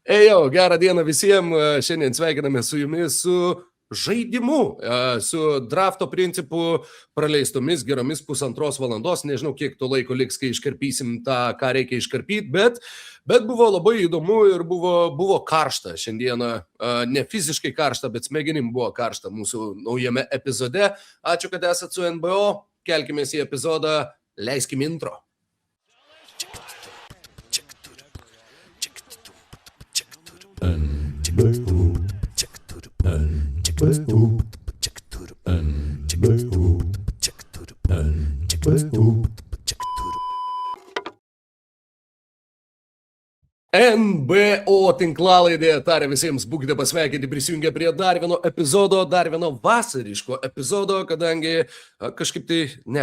Ejo, gerą dieną visiems. Šiandien sveikiname su jumis su žaidimu, su drafto principu praleistomis geromis 1,5 valandos. Nežinau, kiek to laiko liks, kai iškarpysim tą, ką reikia iškarpyti, bet buvo labai įdomu ir buvo karšta šiandieną. Ne fiziškai karšta, bet smegenim buvo karšta mūsų naujame epizode. Ačiū, kad esat su NBO. Kelkimės į epizodą, leiskim intro. NBO tinklalaidė tarė visiems, būkite pasveikinti, prisijungę prie dar vieno epizodo, dar vieno vasariško epizodo, kadangi kažkaip tai,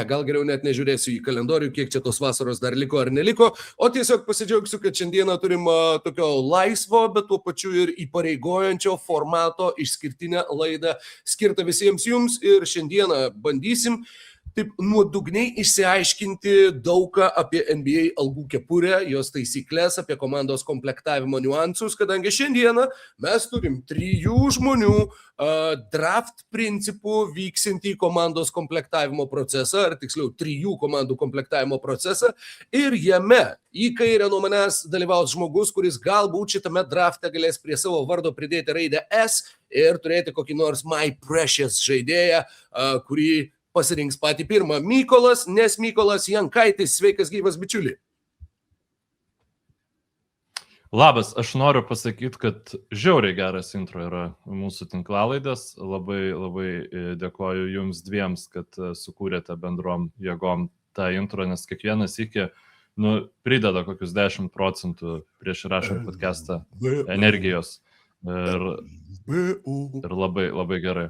gal geriau net nežiūrėsiu į kalendorių, kiek čia tos vasaros dar liko ar neliko, o tiesiog pasidžiaugsiu, kad šiandieną turim tokio laisvo, bet tuo pačiu ir įpareigojančio formato išskirtinę laidą skirtą visiems jums ir šiandieną bandysim taip nuodugniai išsiaiškinti daugą apie NBA algų kepurę, jos taisyklės, apie komandos komplektavimo niuansus, kadangi šiandieną mes turim 3 žmonių draft principų vyksintį komandos komplektavimo procesą, ar tiksliau 3 komandų komplektavimo procesą, ir jame į kairę nuo manęs dalyvaus žmogus, kuris galbūt šitame drafte galės prie savo vardo pridėti raidę S ir turėti kokį nors My Precious žaidėją, kurį pasirinks patį pirmą. Mykolas, nes Mykolas Jankaitis. Sveikas, gyvas bičiuli. Labas, aš noriu pasakyti, kad žiauriai geras intro yra mūsų tinklalaidės. Labai dėkoju jums dviems, kad sukūrėte bendrom jėgom tą intro, nes kiekvienas iki prideda kokius 10% prieš įrašant podcastą energijos. Ir labai gerai.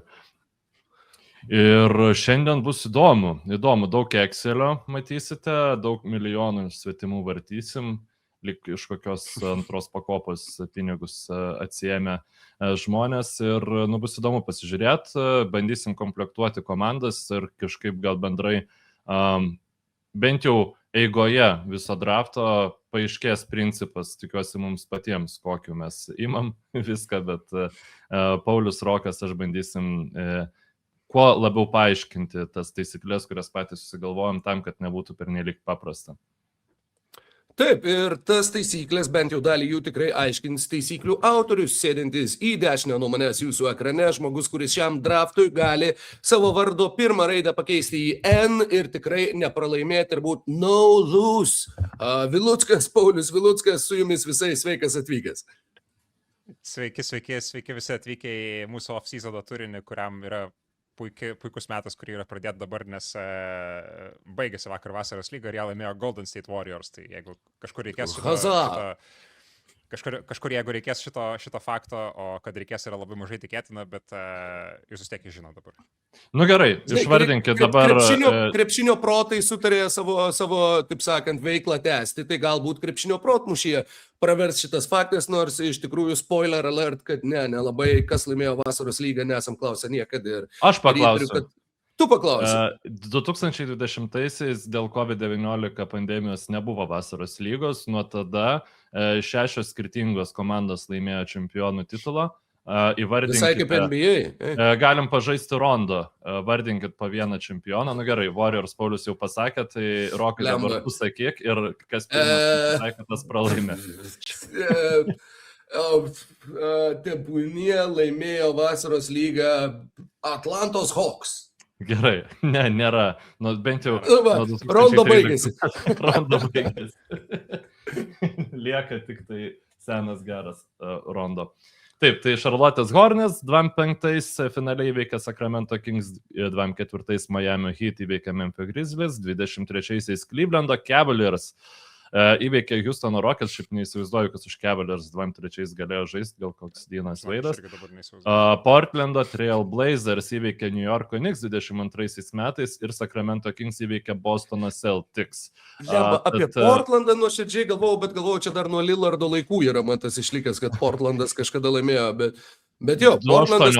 Ir šiandien bus įdomu, daug Excelio matysite, daug milijonų svetimų vartysim, lyg iš kokios antros pakopos pinigus atsiėmė žmonės ir bus įdomu pasižiūrėti, bandysim komplektuoti komandas ir kažkaip gal bendrai, bent jau eigoje viso drafto paaiškės principas, tikiuosi mums patiems, kokiu mes imam viską, bet Paulius Rokas, aš bandysim kuo labiau paaiškinti tas taisyklės, kurias patys susigalvojom tam, kad nebūtų pernelyg paprasta. Taip, ir tas taisyklės, bent jau dalį jų tikrai aiškins taisyklių autorius, sėdintis į dešinę nuo manęs jūsų ekrane, žmogus, kuris šiam draftui gali savo vardo pirmą raidę pakeisti į N ir tikrai nepralaimėti ir būti no lose. Viluckas, Paulius Viluckas, su jumis visais sveikas atvykęs. Sveiki visi atvykę į mūsų off-seasono turinį, kuriam yra puikus metas, kurį yra pradėti dabar, nes baigėsi vakar vasaros lyga ir ją laimėjo Golden State Warriors. Tai jeigu kažkur reikės jeigu reikės šito fakto, o kad reikės yra labai mažai tikėtina, bet jūs vis tiek žino dabar. Gerai, išvardinkit dabar. Krepšinio protai sutarė savo, taip sakant, veiklą tęsti, tai galbūt krepšinio protmušyje pravers šitas faktas, nors iš tikrųjų spoiler alert, kad nelabai kas laimėjo vasaros lygą, nesam klausę niekada. Aš paklausiu. Tu paklausi. 2020-aisiais dėl COVID-19 pandemijos nebuvo vasaros lygos, nuo tada 6 skirtingos komandos laimėjo čempionų titulą. Visai kaip NBA. Galim pažaisti rondo, vardinkit po vieną čempioną. Gerai, Warriors Paulius jau pasakė, tai Rokai dabar pasakyk ir kas pirmas pasakė, tas pralaimė. Tebūnie laimėjo vasaros lygą Atlantos Hawks. Gerai, nėra. Bent jau... Rondo baigėsi. Lieka tik tai senas geras rondo. Taip, tai Charlotte's Hornets 25 finaliai įveikė Sacramento Kings, 24 Miami Heat įveikė Memphis Grizzlies, 23 Clevelando Cavaliers įveikė Houstono Rockets, šiaip neįsivaizduoju, kas už Cavaliers 23 galėjo žaisti, gal koks Dynas Veidas. Portlando Trail Blazers įveikė New Yorko Knicks 22 metais ir Sacramento Kings įveikė Bostono Celtics. Apie Portlandą nuoširdžiai galvojau, čia dar nuo Lillardo laikų yra man tas išlikęs, kad Portlandas kažkada laimėjo, bet jo, Portlandas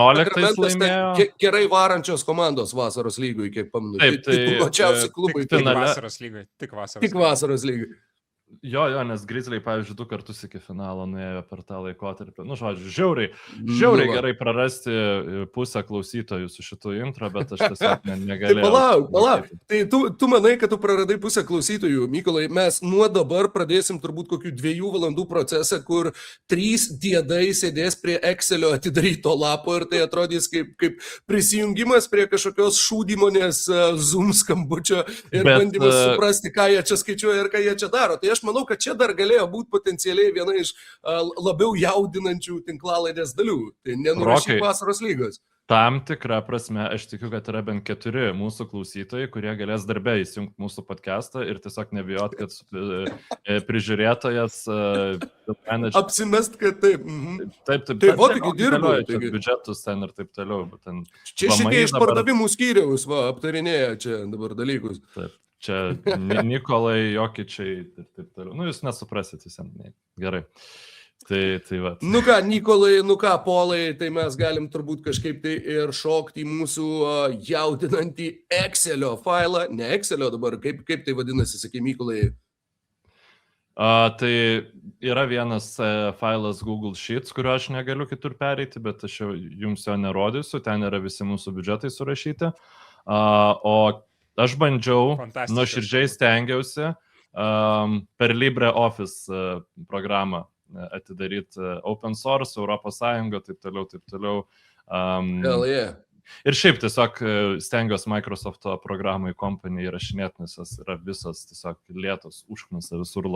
laimėjo gerai varančios komandos vasaros lygui, kiek pamenu. Taip, tai plačiausi klubai. Tik vasaros lygai. Tik vasaros lygai. Jo, nes Grizzliai, pavyzdžiui, 2 kartus iki finalo nuėjo per tą laikotarpį. Nu, žodžiu, žiauriai va. gerai prarasti pusę klausytojų su šitu intro, bet aš tiesiog Tai negalėjau. palauk. Tai tu manai, kad tu praradai pusę klausytojų, Mykolai. Mes nuo dabar pradėsim turbūt kokių 2 valandų procesą, kur 3 diedai sėdės prie Excelio atidaryto lapo ir tai atrodys kaip prisijungimas prie kažkokios šūdymonės Zoom skambučio ir bandymas suprasti, ką jie čia skaičiuoja ir ką jie čia daro. Tai aš manau, kad čia dar galėjo būti potencialiai viena iš labiau jaudinančių tinklalaidės dalių. Tai nenurašyk vasaros lygos. Tam tikrą prasme, aš tikiu, kad yra bent 4 mūsų klausytojai, kurie galės darbę įsijungti mūsų podcastą ir tiesiog nebijot, kad prižiūrėtojas apsimest, kad taip. Taip. Tai va, taigi dirba. Biudžetus ten ir taip toliau. Čia šitie iš pardavimų skyriaus aptarinėja čia dabar dalykus. Taip. Čia Nikolai, Jokičiai ir taip toliau. Nu, jūs nesuprasit visiems. Gerai. Tai va. Nu ką, Nikolai, Polai, tai mes galim turbūt kažkaip tai ir šokti į mūsų jaudinantį Excelio failą. Ne Excelio dabar, kaip tai vadinasi, sakė Mykolai? Tai yra vienas failas Google Sheets, kurio aš negaliu kitur pereiti, bet aš jums jo nerodysiu. Ten yra visi mūsų biudžetai surašyti. O aš bandžiau, nuoširdžiai stengiausi per LibreOffice programą atidaryti open source, Europos Sąjungo, taip toliau. Hell yeah. Ir šiaip tiesiog stengiuosi Microsoft'o programai kompanijai įrašinėti, nes jos yra visos tiesiog lėtos, užknisa, visur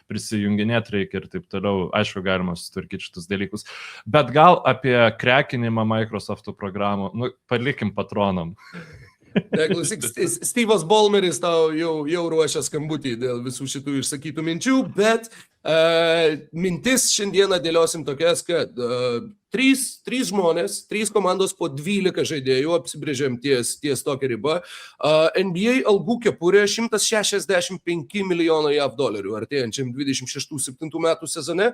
prisijunginėti reikia ir taip toliau. Aišku, galima susitvarkyti šitus dalykus. Bet gal apie krekinimą Microsoft'o programų, palikim patronam. Klausyk, Steve'as Ballmeris tau jau ruošia skambutį dėl visų šitų išsakytų minčių, bet mintis šiandieną dėliosim tokias, kad 3 žmonės, 3 komandos po 12 žaidėjų, apsibrėžiam ties tokią ribą. NBA algų kepurė $165 milijonai JAV artėjančiam 26-27 metų sezone.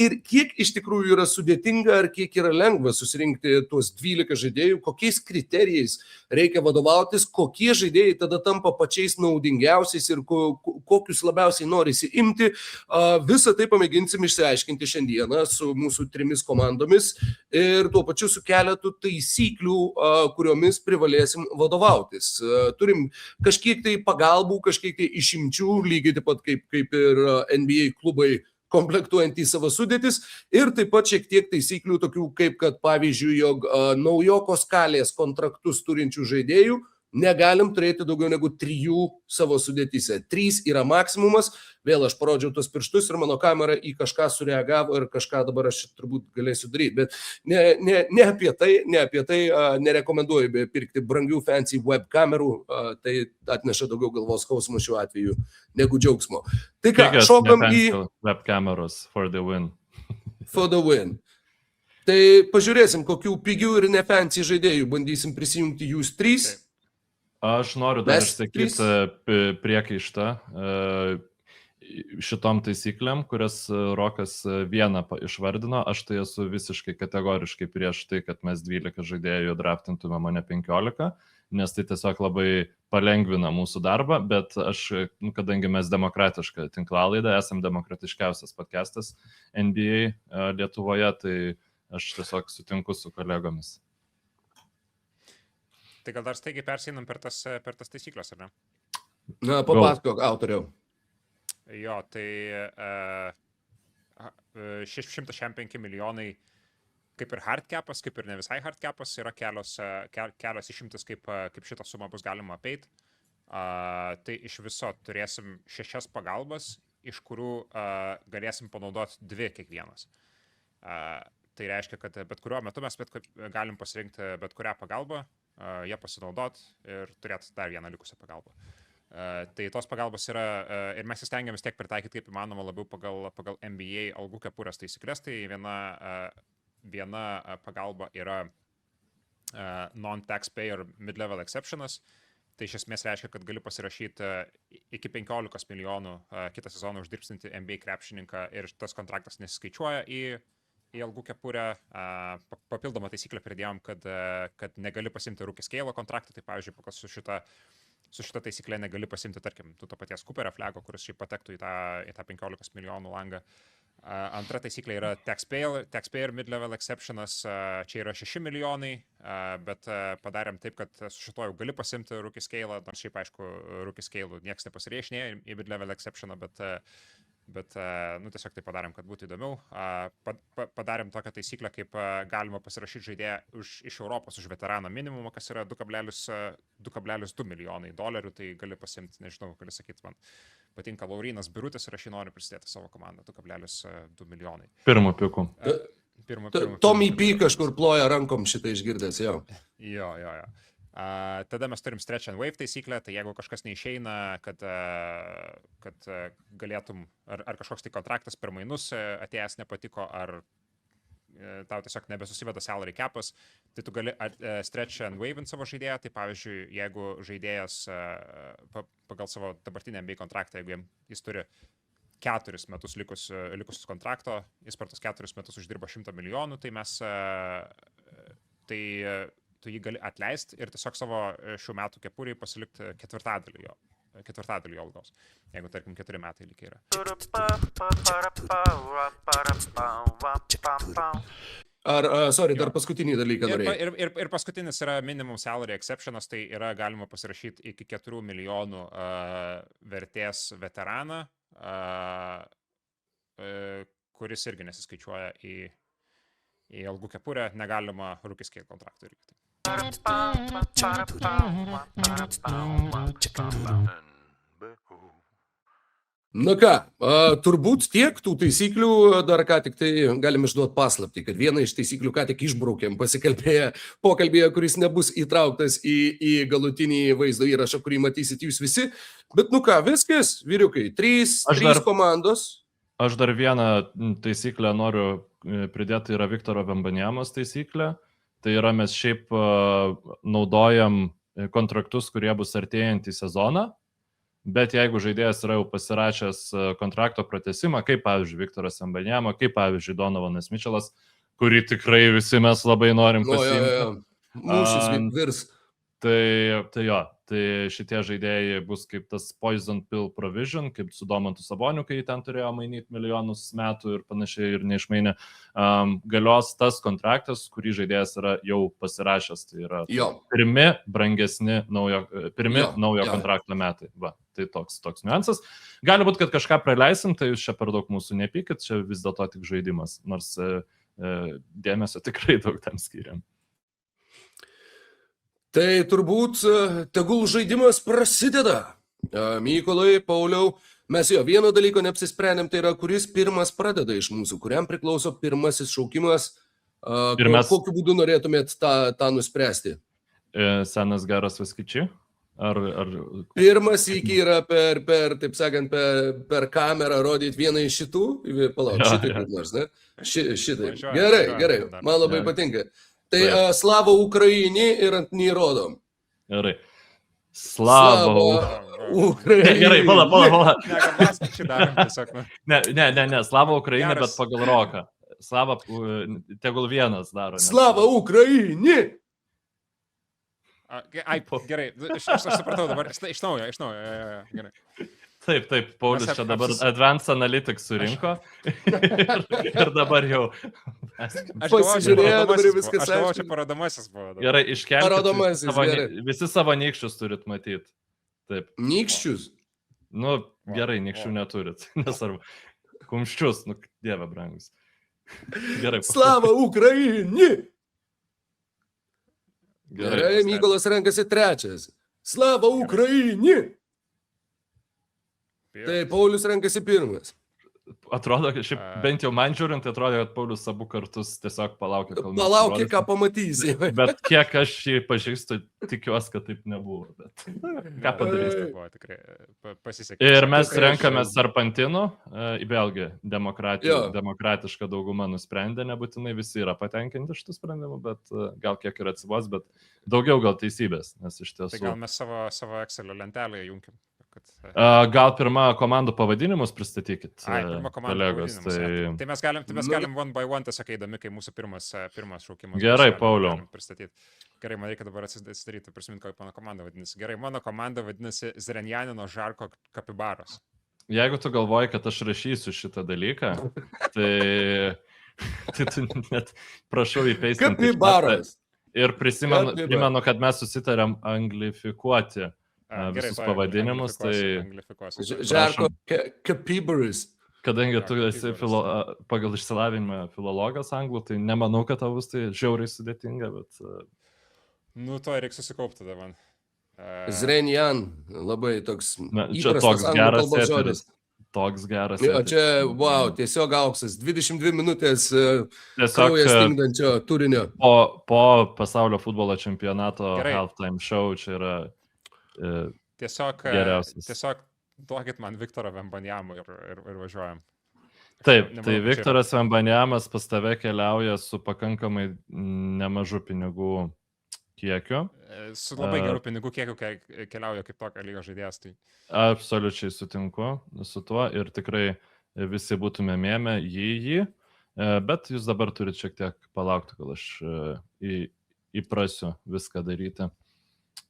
Ir kiek iš tikrųjų yra sudėtinga ar kiek yra lengva susirinkti tuos 12 žaidėjų, kokiais kriterijais reikia vadovautis, kokie žaidėjai tada tampa pačiais naudingiausiais ir kokius labiausiai norisi imti. Visą tai pamėginsim išsiaiškinti šiandieną su mūsų 3 komandomis ir tuo pačiu su keletu taisyklių, kuriomis privalėsim vadovautis. Turim kažkiek tai pagalbų, kažkiek tai išimčių, lygiai taip pat kaip ir NBA klubai komplektuojantį savo sudėtis ir taip pat šiek tiek taisyklių tokių kaip, kad pavyzdžiui, jog naujoko skalės kontraktus turinčių žaidėjų negalim turėti daugiau negu 3 savo sudėtyse. 3 yra maksimumas. Vėl aš parodžiau tos pirštus ir mano kamera į kažką sureagavo ir kažką dabar aš turbūt galėsiu daryti. Bet ne apie tai nerekomenduoju pirkti brangių fancy web kamerų. Tai atneša daugiau galvos skausmo šiuo atveju negu džiaugsmo. Tai ką, šokam į web kameros for the win. For the win. Tai pažiūrėsim, kokių pigių ir ne fancy žaidėjų bandysim prisijungti jūs 3. Aš noriu dar išsakyti priekaištą šitom taisyklėm, kurias Rokas vieną išvardino. Aš tai esu visiškai kategoriškai prieš tai, kad mes 12 žaidėjų draftintume, mane 15, nes tai tiesiog labai palengvina mūsų darbą, bet aš, kadangi mes demokratiška tinklalaida, esam demokratiškiausias podcastas NBA Lietuvoje, tai aš tiesiog sutinku su kolegomis. Tai gal dar staigiai perseinam per tas taisyklės, ar ne? Na, papasakok, autoriau. Jo, tai 605 milijonai kaip ir hard capas, kaip ir ne visai hard capas, yra kelios išimtis, kaip šitą sumą bus galima apeiti. Tai iš viso turėsim 6 pagalbas, iš kurių galėsim panaudoti 2 kiekvienas. Tai reiškia, kad bet kuriuo metu mes galim pasirinkti bet kurią pagalbą, ją pasinaudot ir turėti dar vieną likusią pagalbą. Tai tos pagalbos yra, ir mes įstengiamės tiek pritaikyti kaip įmanoma labiau pagal NBA algų kepurės taisyklės. Tai viena pagalba yra non-taxpayer mid-level exceptionas. Tai iš esmės reiškia, kad gali pasirašyti iki 15 milijonų kitą sezoną uždirbsinti NBA krepšininką ir tas kontraktas nesiskaičiuoja į algų kepurę. Papildomą taisyklę pridėjom, kad negali pasimti rookie scale kontraktą. Tai pavyzdžiui, su su šita taisykle negali pasimti, tarkim, to paties Cooperio flago, kuris šiaip patektų į tą 15 milijonų langą. Antra taisyklė yra taxpayer mid-level exceptionas, čia yra 6 milijonai, bet padarėm taip, kad su šito jau gali pasimti rookie scale, nors šiaip aišku, rookie scale niekas nepasiriešinėja į mid-level exceptioną, bet tiesiog tai padarėm, kad būtų įdomiau. Padarėm tokią taisyklę, kaip galima pasirašyti žaidėją iš Europos už veteraną minimumą, kas yra 2,2 milijonai dolerių, tai gali pasimti, nežinau, gali sakyti, man patinka Laurynas Birutis ir aš jį noriu prisidėti savo komandą, 2,2 milijonai. Pirmų pikų. Tommy P kažkur ploja rankom šitą išgirdęs, jo. Jo. Tada mes turim stretch and wave taisyklę, tai jeigu kažkas neišeina, kad galėtum, ar kažkoks tai kontraktas per mainus atėjęs nepatiko, ar tau tiesiog nebesusiveda salary capas, tai tu gali stretch and wave savo žaidėją, tai pavyzdžiui, jeigu žaidėjas pagal savo dabartinę NBA kontraktą, jeigu jis turi 4 metus likusius kontrakto, jis per tos 4 metus uždirba 100 milijonų, tai mes tu jį gali atleisti ir tiesiog savo šių metų kepurį pasilikti ketvirtadalį jo algos, jeigu tarkim 4 metai likę yra. Dar paskutinį dalyką norėjau. Ir paskutinis yra minimum salary exceptionas, tai yra galima pasirašyti iki 4 milijonų vertės veteraną, kuris irgi nesiskaičiuoja į algų kepurę, negalima rookie scale kontraktų irgi. Na ką, turbūt tiek tų taisyklių, dar ką tik tai galim išduoti paslaptį, kad vieną iš taisyklių ką tik išbraukėm pasikalbėję pokalbėje, kuris nebus įtrauktas į galutinį vaizdo įrašą, kurį matysit jūs visi. Bet nu ką, viskas, vyriukai, trys komandos. Aš dar vieną taisyklę noriu pridėti, yra Viktoro Vembaniamos taisyklė. Tai yra mes šiaip naudojam kontraktus, kurie bus artėjant į sezoną, bet jeigu žaidėjas yra jau pasirašęs kontrakto pratesimą, kaip pavyzdžiui Viktoras Vembaniamo, kaip pavyzdžiui Donovanas Mitchellas, kurį tikrai visi mes labai norim pasiimti. Mūšis virs. Tai šitie žaidėjai bus kaip tas poison pill provision, kaip su Domantu Saboniu, kai ten turėjo mainyti milijonus metų ir panašiai ir neišmainė. Galios tas kontraktas, kurį žaidėjas yra jau pasirašęs, tai yra pirmi naujo kontrakto metai. Va, tai toks niuansas. Gali būti, kad kažką praleisim, tai jūs čia per daug mūsų nepykit, čia vis dėlto tik žaidimas, nors dėmesio tikrai daug tam skiriam. Tai turbūt tegul žaidimas prasideda. Mykolai, Pauliau, mes vieno dalyko neapsisprendėm, tai yra, kuris pirmas pradeda iš mūsų, kuriam priklauso pirmasis šaukimas, kokiu būdu norėtumėt tą nuspręsti? Senas geras Vaskičiai? Pirmas iki yra taip sakant, per kamerą rodyti vieną iš šitų? Palauk, šitai kaip nors, ne? Šitai. Gerai, man labai patinka. Tai Slava Ukraini ir ant neįrodom. Gerai. Slava Ukraini. Gerai, pala. Ne, Slava Ukraini, bet pagal roką. Slava, tegul vienas daro. Slava Ukraini. Gerai, aš supratau dabar, iš naujo, gerai. Taip, Paulius čia dabar Advanced Analytics surinko ir dabar jau... Pasižiūrėjau, dabar viskas aišku. Aš galvoju, čia parodomasis buvo. Gerai, iškelkite, visi savo nykščius turit matyti. Taip. Nykščius? Nu, gerai, nykščių neturit, nesvarbu. Kumščius, dieve brangus. Gerai. Slava Ukraini! Gerai, Mykolas renkasi trečias. Slava Ukraini! Tai Paulius renkasi pirmas. Atrodo, kad šiaip bent jau man žiūrint, atrodo, kad Paulius abu kartus tiesiog palaukia, kol... Palaukia, ką pamatysi. Bet kiek aš jį pažįstu, tikiuosi, kad taip nebuvo. Bet ką padarysi? Ir mes renkame Sarpantinu, vėlgi demokratiška dauguma nusprendė, nebūtinai visi yra patenkinti šitų sprendimų, bet gal kiek ir atsivos, bet daugiau gal teisybės, nes iš tiesų... Tai gal mes savo Excelio lentelėje junkim. kad... Gal pirmą komandų pavadinimus pristatykit, pirmą komandą kolegos. pavadinimus. Tai mes galim one by one tiesiog eidami, kai mūsų pirmas šaukimas. Gerai, bus, Pauliau. galim pristatyti. Gerai, man reikia dabar atsidaryti, prisiminti, kaip mano komanda vadinasi. Gerai, mano komanda vadinasi Zrenjanino Žarko Kapibaros. Jeigu tu galvoji, kad aš rašysiu šitą dalyką, tai tu net prašau įpeistinti. Kapibaros. Ir primenu, kad mes susitarėm anglifikuoti visus pavadinimus. Žarko Kapibaros. Kadangi tu esi pagal išsilavinimą filologas anglų, tai nemanau, kad tau bus tai žiauriai sudėtinga, bet... Nu, to reikia susikaupti tada man. Zrenjan, labai toks įprastas anglų kalbos žodis. Toks geras. O čia, wow, tiesiog auksas. 22 minutės kraujas stingdančio turinio. Po pasaulio futbolo čempionato halftime show čia yra geriausias. Tiesiog duokit man Viktorą Vembanjamą ir važiuojam. Taip, tai Viktoras Vembanjamas pas tave keliauja su pakankamai nemažu pinigų kiekiu. Su labai gerų pinigų kiekiu keliauja kaip tokio lygio žaidėjas. Tai... Absoliučiai sutinku su tuo ir tikrai visi būtume mėmę jį, bet jūs dabar turite šiek tiek palaukti, kol aš įprasiu viską daryti.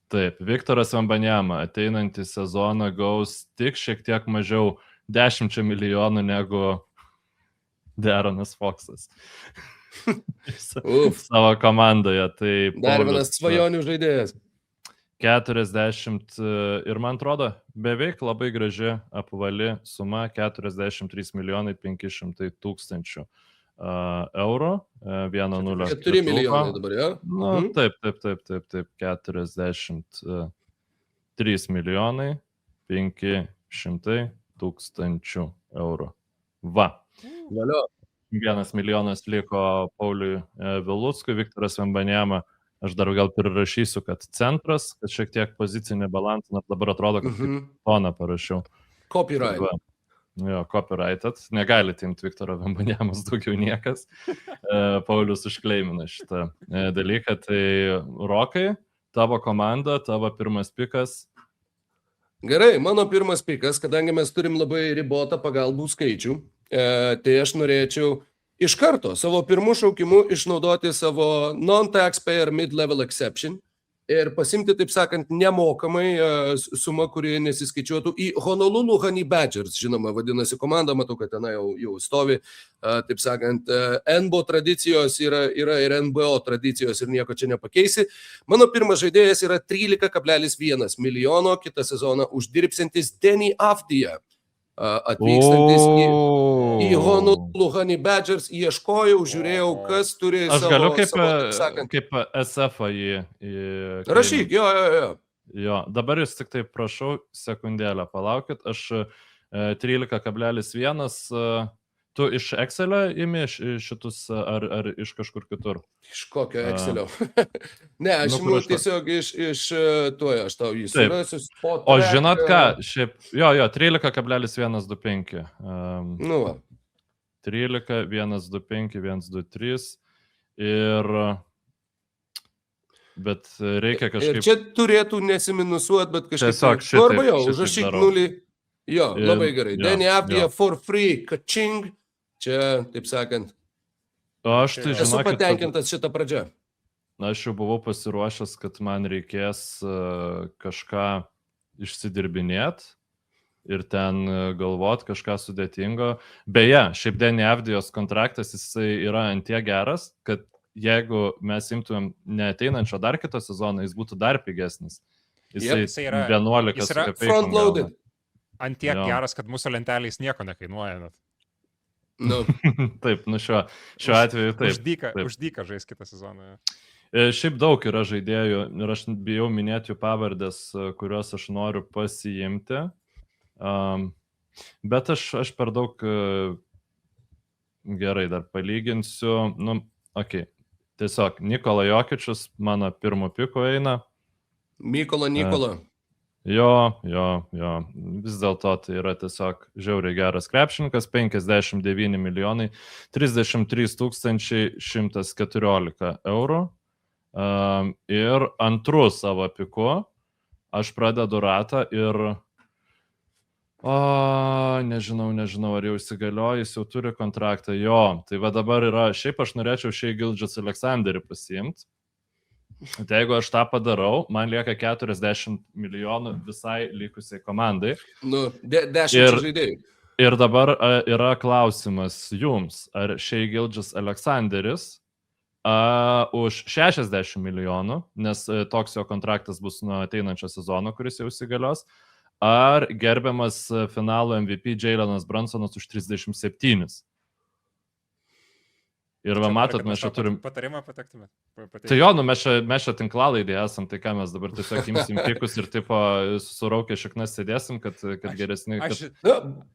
Taip, Viktoras Vembanjama ateinantį sezoną gaus tik šiek tiek mažiau 10 milijonų negu Deronas Foxas. Savo komandoje. Tai dar vienas svajonių žaidėjas. 40 ir man atrodo beveik labai graži apvali suma 43 milijonai 500 tūkstančių eurų. 1-0. 4 milijonai dabar, jo? Nu, taip. 43 milijonai 500 tūkstančių eurų. Va. Valio. 1 milijonas liko Pauliui Viluckui, Viktoras Vembanjama. Aš dar gal prirašysiu, kad centras, kad šiek tiek pozicinį balansą, net dabar atrodo, kad toną parašiau. Copyright. Jo, copyrighted. Negali imti Viktoro Vembanjamas daugiau niekas. Paulius užkleimina šitą dalyką. Tai Rokai, tavo komanda, tavo pirmas pikas. Gerai, mano pirmas pikas, kadangi mes turim labai ribotą pagalbų skaičių, tai aš norėčiau iš karto savo pirmų šaukimų išnaudoti savo non-taxpayer mid-level exception ir pasimti, taip sakant, nemokamai sumą, kuri nesiskaičiuotų į Honolulu Honey Badgers, žinoma, vadinasi komanda, matau, kad ten jau stovi, taip sakant, NBO tradicijos yra ir NBO tradicijos ir nieko čia nepakeisi. Mano pirmas žaidėjas yra 13,1 milijono kitą sezoną uždirbsiantis Denny Avdija. Atvykstantis į Honolulu Honey Badgers, ieškojau, žiūrėjau, kas turi aš savo... Aš galiu kaip sakant, SF-ą rašyk, jo. Jo, dabar jūs tik tai prašau, sekundėlę palaukit, aš 13,1, tu iš Excelio imi šitus ar iš kažkur kitur? Iš kokio Excelio? Ne, aš imu tiesiog iš tuoja, aš tau jį surasiu. O žinot ką, šiaip, jo, 13,125. Nu va. 13, 125, 123 ir... Bet reikia kažkaip... Ir čia turėtų nesiminusuot, bet kažkaip... Tiesiog šitaip jau, užrašyk nulį. Jo, labai gerai. Denny Avdija for free, kaching. Čia, taip sakant, aš tai esu patenkintas šitą pradžią. Aš jau buvau pasiruošęs, kad man reikės kažką išsidirbinėti ir ten galvot kažką sudėtingo. Beje, šiaip Denny Avdijos kontraktas jisai yra ant tiek geras, kad jeigu mes imtumėm neateinančio dar kito sezono, jis būtų dar pigesnis. Jisai yra 11 jis yra front-loaded. Ant tiek geras, kad mūsų lentelės nieko nekainuoja. Nu. Taip, šiuo atveju taip. Uždyka žais kitą sezoną. Šiaip daug yra žaidėjų ir aš bijau minėti jų pavardės, kuriuos aš noriu pasiimti. Bet aš per daug gerai dar palyginsiu. Tiesiog Nikola Jokičius mano pirmo piko eina. Nikola. Jo. Vis dėlto tai yra tiesiog žiauriai geras krepšininkas, 59 milijonai 33 114 eurų. Ir antru savo piku aš pradedu ratą ir Nežinau, ar jau įsigaliojo, jis jau turi kontraktą. Jo, tai va dabar yra, šiaip aš norėčiau Shai Gilgeous-Alexanderį pasiimti. Tai jeigu aš tą padarau, man lieka 40 milijonų visai likusiai komandai. Nu, 10 žaidėjų. Ir dabar yra klausimas jums, ar Shai Gilgeous-Alexanderis už 60 milijonų, nes toks jo kontraktas bus nuo ateinančio sezono, kuris jau įsigalios, ar gerbiamas finalo MVP Jalenas Brunsonas už 37. Ir va, matot, mes čia turim... Patarimą patektume. Tai jo, mes čia tinklalaidė esam, tai ką mes dabar tiesiog imsim pikus ir tipo suraukę šaknas sėdėsim, kad geresni...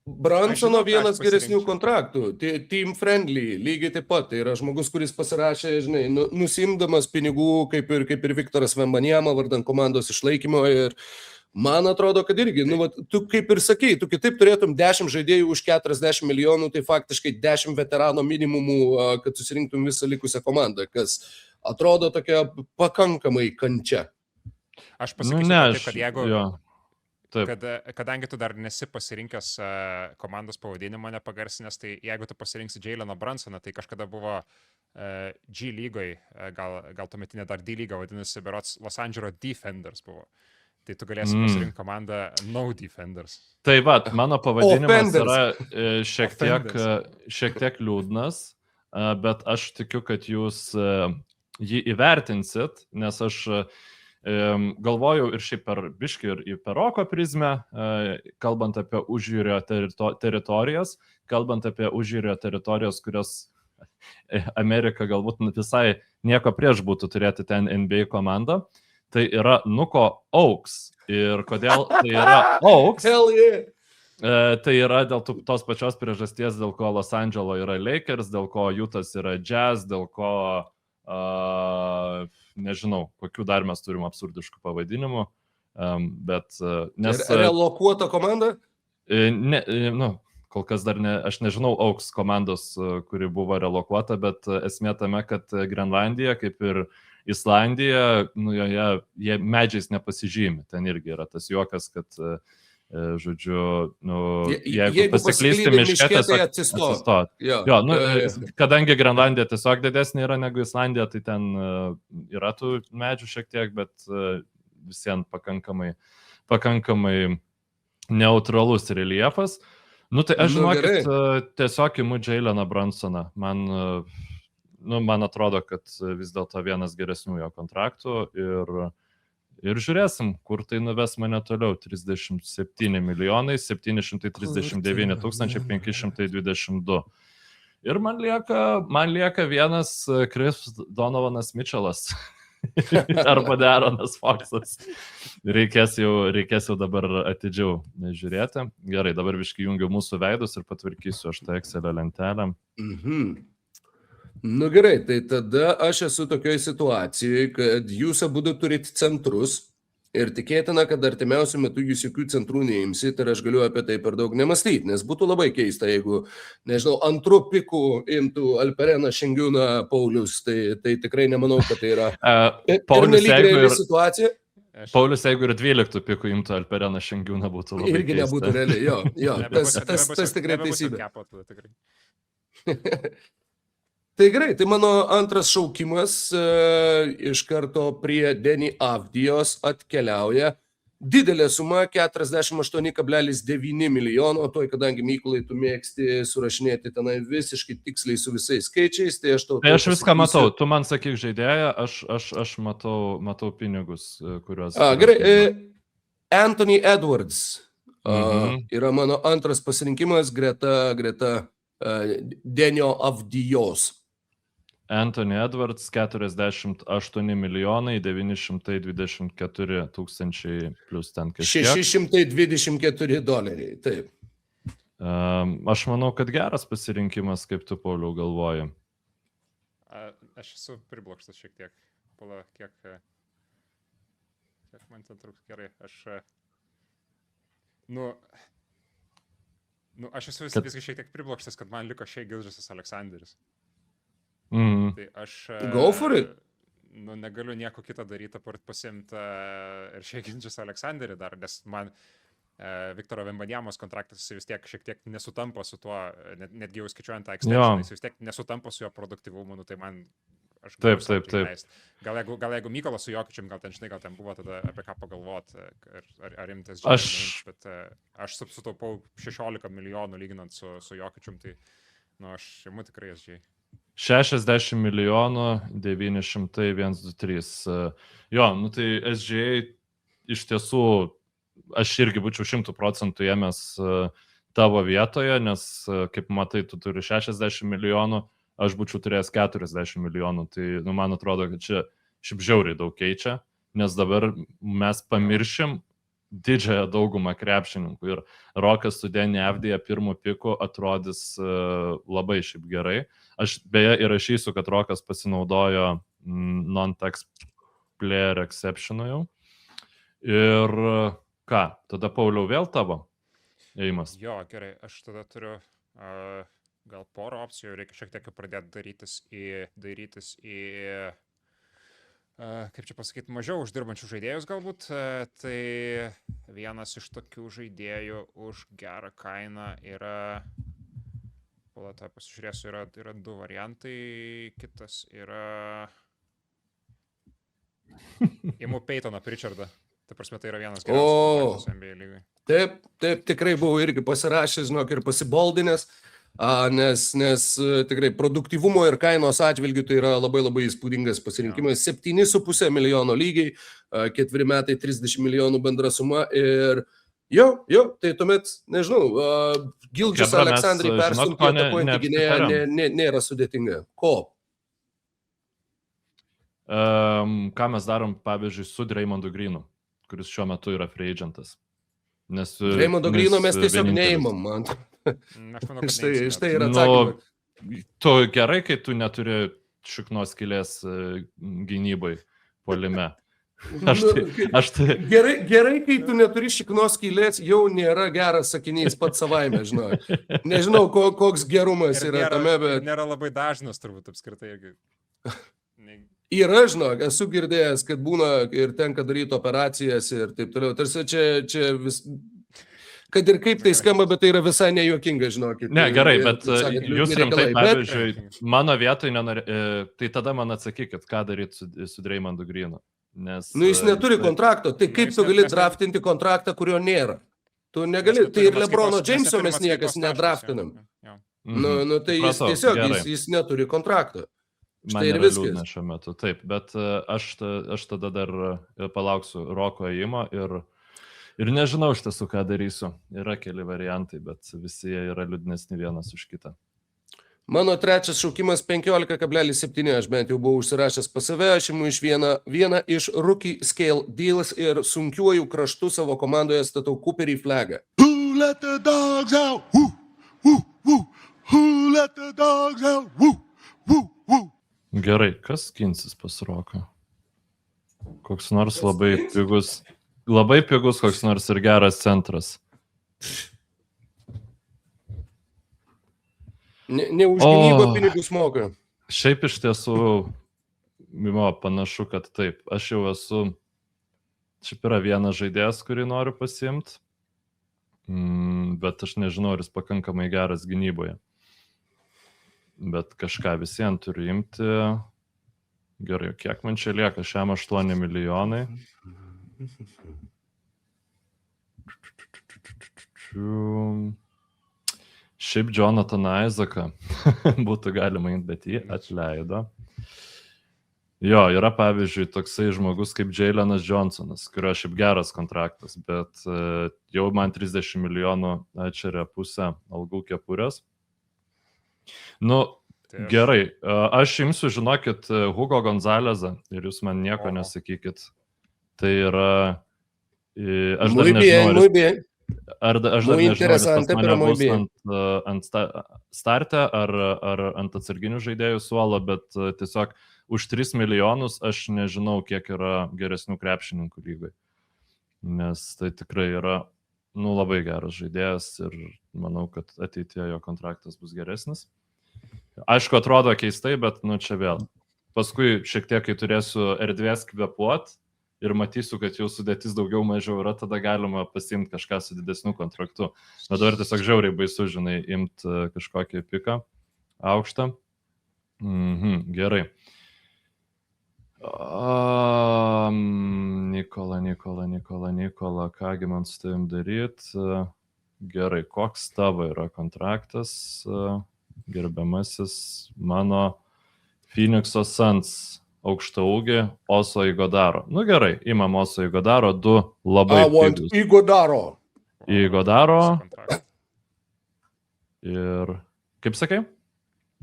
Brunsono vienas geresnių kontraktų, team friendly, lygiai taip pat. Tai yra žmogus, kuris pasirašė, žinai, nusimdamas pinigų, kaip ir Viktoras Wembanyama vardan komandos išlaikymo ir man atrodo, kad irgi, tu kaip ir sakei, tu kitaip turėtum 10 žaidėjų už 40 milijonų, tai faktiškai 10 veterano minimumų, kad susirinktum visą likusią komandą, kas atrodo tokia pakankamai kančia. Aš pasakysiu, kad jeigu... Jo. Kadangi tu dar nesi pasirinkęs komandos pavadinimo nepagarsinęs, tai jeigu tu pasirinksi Jaleną Brunsoną, tai kažkada buvo G lygoje, gal tuometinė dar D lyga vadinasi, berods Los Angeles Defenders buvo. Tai tu galėsi pasirinkti komandą No Defenders. Tai va, mano pavadinimas yra šiek tiek liūdnas, bet aš tikiu, kad jūs jį įvertinsit, nes aš galvojau ir šiaip per biškį ir per roko prizmę, kalbant apie užjūrio teritorijas, kurios Amerika galbūt visai nieko prieš būtų turėti ten NBA komandą. Tai yra Nuko Oaks. Ir kodėl tai yra Oaks? Hell yeah! Tai yra dėl tos pačios priežasties, dėl ko Los Andželo yra Lakers, dėl ko Utah's yra Jazz, dėl ko, nežinau, kokių dar mes turim absurdiškų pavadinimų. Bet, nes... Relokuota komanda? Kol kas dar aš nežinau Oaks komandos, kuri buvo relokuota, bet esmė tame, kad Grenlandija, kaip ir Islandija, jie medžiais nepasižymi. Ten irgi yra tas juokas, kad, žodžiu, jeigu pasiklysti miške, tiesiog atsistot. Kadangi Grenlandija tiesiog didesnė yra negu Islandija, tai ten yra tų medžių šiek tiek, bet visiems pakankamai neutralus reljefas. Tai aš žinokit, tiesiog imu Jaleną Brunsoną. Man atrodo, kad vis dėlto vienas geresnių jo kontraktų ir žiūrėsim, kur tai nuves mane toliau. 37 milijonai 739 522. Ir man lieka vienas Chris Donovanas Mitchellas arba Deronas Foxas. Reikės jau dabar atidžiau žiūrėti. Gerai, dabar biškai jungiu mūsų veidus ir patvarkysiu aš tą Excelio lentelę. Gerai, tai tada aš esu tokioje situacijoje, kad jūs abudu turit centrus ir tikėtina, kad artimiausiu metu jūs jokių centrų neimsit ir aš galiu apie tai per daug nemastyti, nes būtų labai keista, jeigu, nežinau, antrų pikų imtų Alpereną Šengiūną Paulius, tai tikrai nemanau, kad tai yra pernelyg situacija. Paulius, jeigu ir 12 pikų imtų Alpereną Šengiūną, būtų labai keista. Irgi nebūtų realiai, jo, tas tikrai teisybė. Tai gerai, tai mano antras šaukimas iš karto prie Deni Avdijos atkeliauja. Didelė suma 48,9 milijono, toj, kadangi Mykolai tu mėgsti surašinėti tenai visiškai tiksliai su visais skaičiais, tai aš tau... Tai aš viską matau, tu man sakyk žaidėją, aš matau pinigus, kuriuos... Gerai, Anthony Edwards yra mano antras pasirinkimas greta Denio Avdijos. Anthony Edwards 48 milijonai 924 tūkstančiai plus ten kažkiek. $624, taip. Aš manau, kad geras pasirinkimas, kaip tu, Pauliau, galvoji. Aš esu priblokštas šiek tiek. Pala, kiek man ten trūks gerai. Aš esu viskai šiek tiek priblokštas, kad man liko Shai Gilgeous-Alexanderis. Tai aš Go for it. Negaliu nieko kitą daryti, apart pasiimti ir Shai Gilgeous-Alexanderį dar, nes man Viktoro Vembanyamos kontraktas vis tiek šiek tiek nesutampa su tuo, netgi jau skaičiuojant tą extension, jis vis tiek nesutampa su jo produktyvumu, nu, tai man aš Taip. leist. Gal jeigu Mykolas su Jokičium, gal ten buvo tada apie ką pagalvoti, ar imtis bet aš sutaupau 16 milijonų lyginant su Jokičium, tai aš imu tikrai SGA. 60 milijonų 900 jo, nu tai SGA iš tiesų aš irgi būčiau 100% ėmęs tavo vietoje, nes kaip matai, tu turi 60 milijonų, aš būčiau turėjęs 40 milijonų, tai man atrodo, kad čia šiaip žiauriai daug keičia, nes dabar mes pamiršim didžiąją daugumą krepšininkų ir Rokas su Denny Avdija pirmų pikų atrodys labai šiaip gerai. Aš beje įrašysiu, kad Rokas pasinaudojo non-tax player exception'u jau. Ir ką, tada Pauliau vėl tavo ėjimas? Jo, gerai, aš tada turiu gal porą opcijų, reikia šiek tiek pradėti dairytis į kaip čia pasakyti, mažiau uždirbančių žaidėjus galbūt. Tai vienas iš tokių žaidėjų už gerą kainą yra, pasižiūrėsiu, yra du variantai, kitas yra imu Peytoną Pritchardą. Tai prasme, tai yra vienas geriausias NBA lygai. Taip, tikrai buvau irgi pasirašęs, žinok, ir pasiboldinęs. Nes tikrai produktyvumo ir kainos atžvilgių tai yra labai labai įspūdingas pasirinkimas. 7,5 milijono lygiai, 4 metai 30 milijonų bendra suma ir tai tuomet, nežinau, Gilgeous Aleksandrai perstumti atakuojantį gynėją nėra sudėtinga. Ko? Ką mes darom, pavyzdžiui, su Draymondu Greenu, kuris šiuo metu yra free agentas. Draymondo Greeno mes tiesiog neimam, man. Štai yra atsakymai. Tu gerai, kai tu neturi šiknos skylės gynybai puolime. Gerai, kai tu neturi šiknos skylės, jau nėra geras sakinys pats savaime, žinau. Nežinau, koks gerumas yra tame, bet... Nėra labai dažnas turbūt apskritai. Yra, žinok, esu girdėjęs, kad būna ir tenka daryti operacijas ir taip toliau. Tarsi čia vis... Kad ir kaip tai skamba, bet tai yra visai nejuokinga, žinokit. Ne, gerai, bet jūs rimtai, pavyzdžiui, mano vietoj tai tada man atsakykit, ką daryti su Draymondu Greenu. Jis neturi kontrakto, tai kaip tu gali draftinti kontraktą, kurio nėra? Tu negali, tai ir LeBrono Jameso mes niekas nedraftinam. Tai jis tiesiog, jis neturi kontrakto. Man yra liūdna šiuo metu, taip, bet aš tada dar palauksiu Roko ėjimo ir nežinau iš tiesų, ką darysiu. Yra keli variantai, bet visi jie yra liūdnesni vienas už kitą. Mano trečias šaukimas 15,7, aš bent jau buvau užsirašęs pas save, aš imu iš vieną iš rookie scale deals ir sunkiuoju kraštu savo komandoje statau Cooperį Flagą. Who let the dogs out? Woo, woo, woo. Who let the dogs out? Woo, woo, woo. Gerai, kas ginsis pas Roką? Koks nors labai pigus, koks nors ir geras centras. Ne už gynybą pinigus moka. Šiaip iš tiesų, panašu, kad taip. Aš jau esu, šiaip yra vienas žaidėjas, kurį noriu pasiimti, bet aš nežinau, ar jis pakankamai geras gynyboje. Bet kažką visiems turiu imti. Gerai, kiek man čia lieka? Šiam 8 milijonai. Šiaip Jonathan Isaaką būtų galima imti, bet jį atleido. Jo, yra pavyzdžiui toksai žmogus kaip Jaylenas Johnsonas, kurio šiaip geras kontraktas, bet jau man 30 milijonų atšeria pusę algų kepurės. Gerai, aš imsiu, žinokit, Hugo Gonzalezą ir jūs man nieko nesakykit. Tai yra... Aš dar nežinau, ar jis pas mane bus ant starte ar ant atsarginių žaidėjų suolo, bet tiesiog už 3 milijonus aš nežinau, kiek yra geresnių krepšininkų lygai. Nes tai tikrai yra labai geras žaidėjas ir manau, kad ateityje jo kontraktas bus geresnis. Aišku, atrodo keistai, bet čia vėl. Paskui šiek tiek, kai turėsiu erdvės kvėpuot, ir matysiu, kad jau sudėtis daugiau mažiau yra, tada galima pasiimti kažką su didesniu kontraktu. Bet dabar tiesiog žiauriai baisu, žinai, imti kažkokį piką aukštą. Gerai. Nikola, kągi man su tavim daryti? Gerai, koks tavo yra kontraktas, gerbiamasis mano Phoenix'o Suns aukštaūgį Oso Igodaro. Nu gerai, imam Oso Igodaro, 2 labai pigus. Igodaro. Igodaro Kontraktą. ir, kaip sakai?